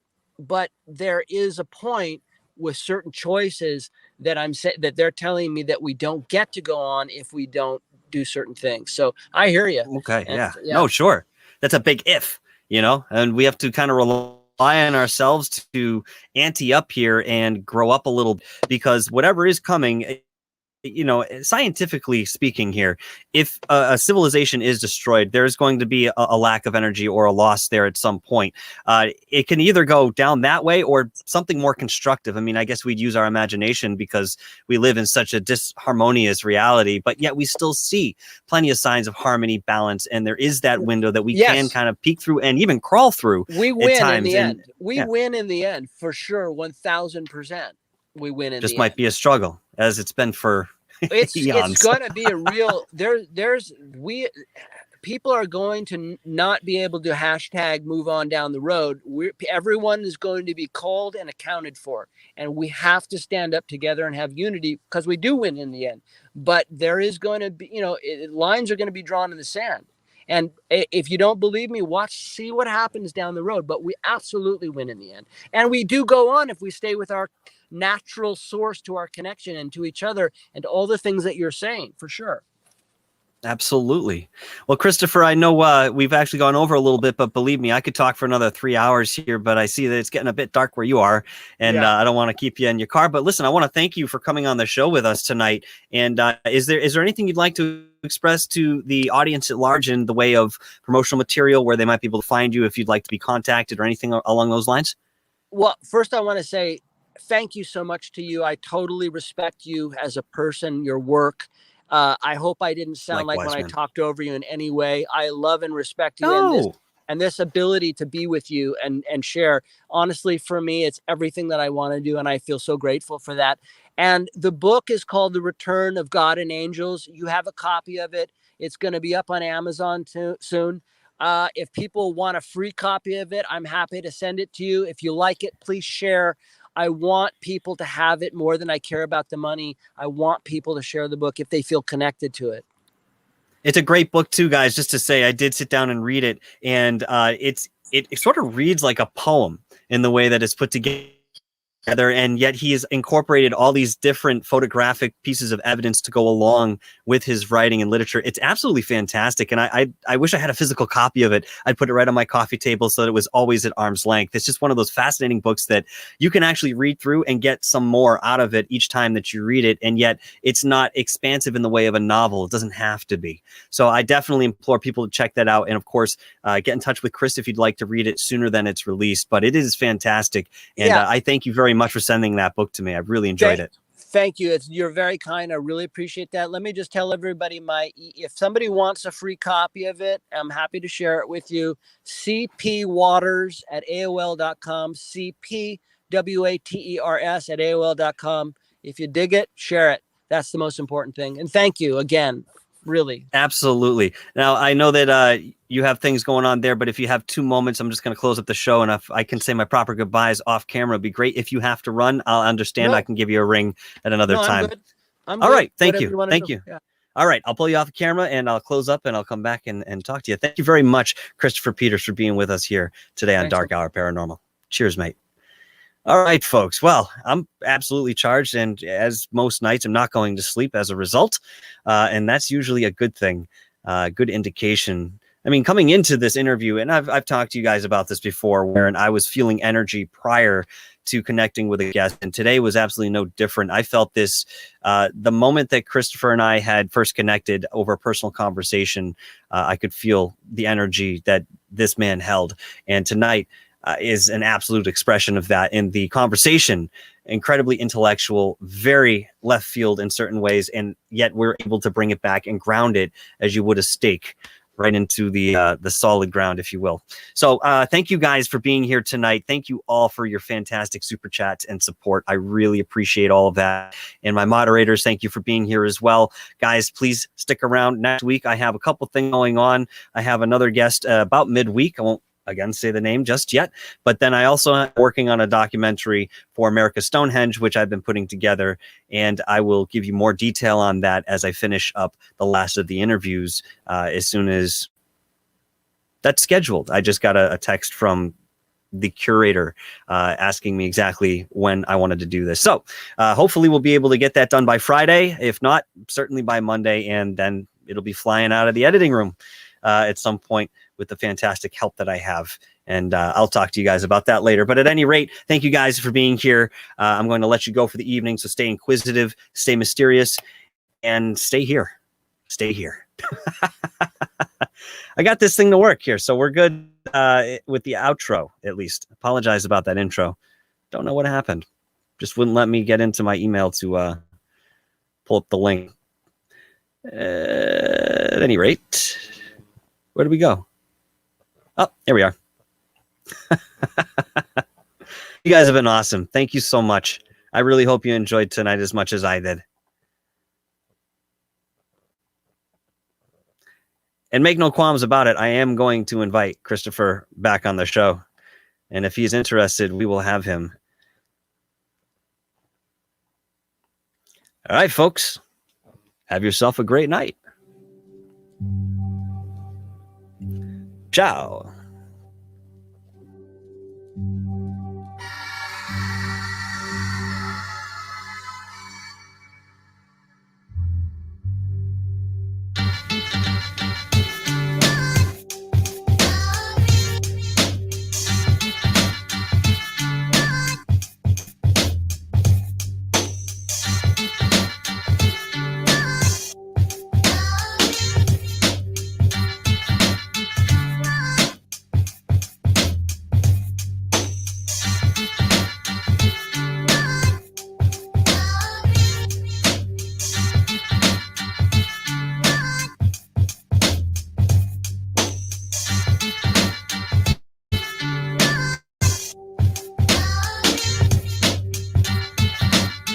there is a point with certain choices that that they're telling me that we don't get to go on if we don't do certain things. So I hear you. Okay. And Yeah. No, sure. That's a big if, and we have to kind of rely on ourselves to ante up here and grow up a little, because whatever is coming, scientifically speaking here, if a civilization is destroyed, there's going to be a lack of energy or a loss there at some point. It can either go down that way or something more constructive. I mean, I guess we'd use our imagination because we live in such a disharmonious reality, but yet we still see plenty of signs of harmony, balance, and there is that window that we can kind of peek through and even crawl through. We win at times. In the end. We win in the end, for sure. 1000%. We win in just the might end. Be a struggle, as it's been for it's eons. Going to be a real people are going to not be able to hashtag move on down the road. Everyone is going to be called and accounted for, and we have to stand up together and have unity, because we do win in the end. But there is going to be, lines are going to be drawn in the sand. And if you don't believe me, see what happens down the road. But we absolutely win in the end. And we do go on if we stay with our natural source, to our connection and to each other, and all the things that you're saying, for sure. Absolutely. Well, Christopher, I know we've actually gone over a little bit, but believe me, I could talk for another 3 hours here, but I see that it's getting a bit dark where you are, and I don't want to keep you in your car. But listen, I want to thank you for coming on the show with us tonight. And is there anything you'd like to express to the audience at large in the way of promotional material, where they might be able to find you if you'd like to be contacted or anything along those lines? Well, first I want to say thank you so much to you. I totally respect you as a person, your work. I hope I didn't sound like when I talked over you in any way. I love and respect you, and this ability to be with you and share. Honestly, for me, it's everything that I want to do, and I feel so grateful for that. And the book is called The Return of God and Angels. You have a copy of it. It's going to be up on Amazon soon. If people want a free copy of it, I'm happy to send it to you. If you like it, please share. I want people to have it more than I care about the money. I want people to share the book if they feel connected to it. It's a great book too, guys. Just to say, I did sit down and read it, and it sort of reads like a poem in the way that it's put together. And yet he has incorporated all these different photographic pieces of evidence to go along with his writing and literature. It's absolutely fantastic. And I wish I had a physical copy of it. I'd put it right on my coffee table so that it was always at arm's length. It's just one of those fascinating books that you can actually read through and get some more out of it each time that you read it. And yet it's not expansive in the way of a novel. It doesn't have to be. So I definitely implore people to check that out. And of course, get in touch with Chris if you'd like to read it sooner than it's released. But it is fantastic. And I thank you very much for sending that book to me. I've really enjoyed it. Thank you. You're very kind. I really appreciate that. Let me just tell everybody if somebody wants a free copy of it, I'm happy to share it with you. cpwaters@aol.com, cpwaters@aol.com. If you dig it, share it. That's the most important thing. And thank you again. Really. Absolutely. Now, I know that you have things going on there, but if you have 2 moments, I'm just going to close up the show. And if I can say my proper goodbyes off camera, it'd be great. If you have to run, I'll understand. I can give you a ring at another time. I'm All good. right. Thank Whatever you. Thank you. Yeah. All right. I'll pull you off the camera and I'll close up and I'll come back and talk to you. Thank you very much, Christopher Peters, for being with us here today on Dark Hour Paranormal. Cheers, mate. All right, folks. Well, I'm absolutely charged, and as most nights, I'm not going to sleep as a result, and that's usually a good thing, good indication. I mean, coming into this interview, and I've talked to you guys about this before, where I was feeling energy prior to connecting with a guest, and today was absolutely no different. I felt this the moment that Christopher and I had first connected over a personal conversation. I could feel the energy that this man held, and tonight is an absolute expression of that in the conversation. Incredibly intellectual, very left field in certain ways, and yet we're able to bring it back and ground it as you would a stake right into the solid ground, if you will. So thank you guys for being here tonight. Thank you all for your fantastic super chats and support. I really appreciate all of that. And my moderators, thank you for being here as well. Guys, please stick around. Next week, I have a couple things going on. I have another guest about midweek. I won't again say the name just yet, but then I also am working on a documentary for America's Stonehenge, which I've been putting together, and I will give you more detail on that as I finish up the last of the interviews as soon as that's scheduled. I just got a text from the curator asking me exactly when I wanted to do this. So hopefully we'll be able to get that done by Friday. If not, certainly by Monday, and then it'll be flying out of the editing room at some point with the fantastic help that I have. And I'll talk to you guys about that later. But at any rate, thank you guys for being here. I'm going to let you go for the evening. So stay inquisitive, stay mysterious, and stay here. Stay here. I got this thing to work here, so we're good with the outro, at least. Apologize about that intro. Don't know what happened. Just wouldn't let me get into my email to pull up the link. At any rate, where do we go? Oh, here we are. You guys have been awesome. Thank you so much. I really hope you enjoyed tonight as much as I did. And make no qualms about it, I am going to invite Christopher back on the show. And if he's interested, we will have him. All right, folks. Have yourself a great night. Ciao.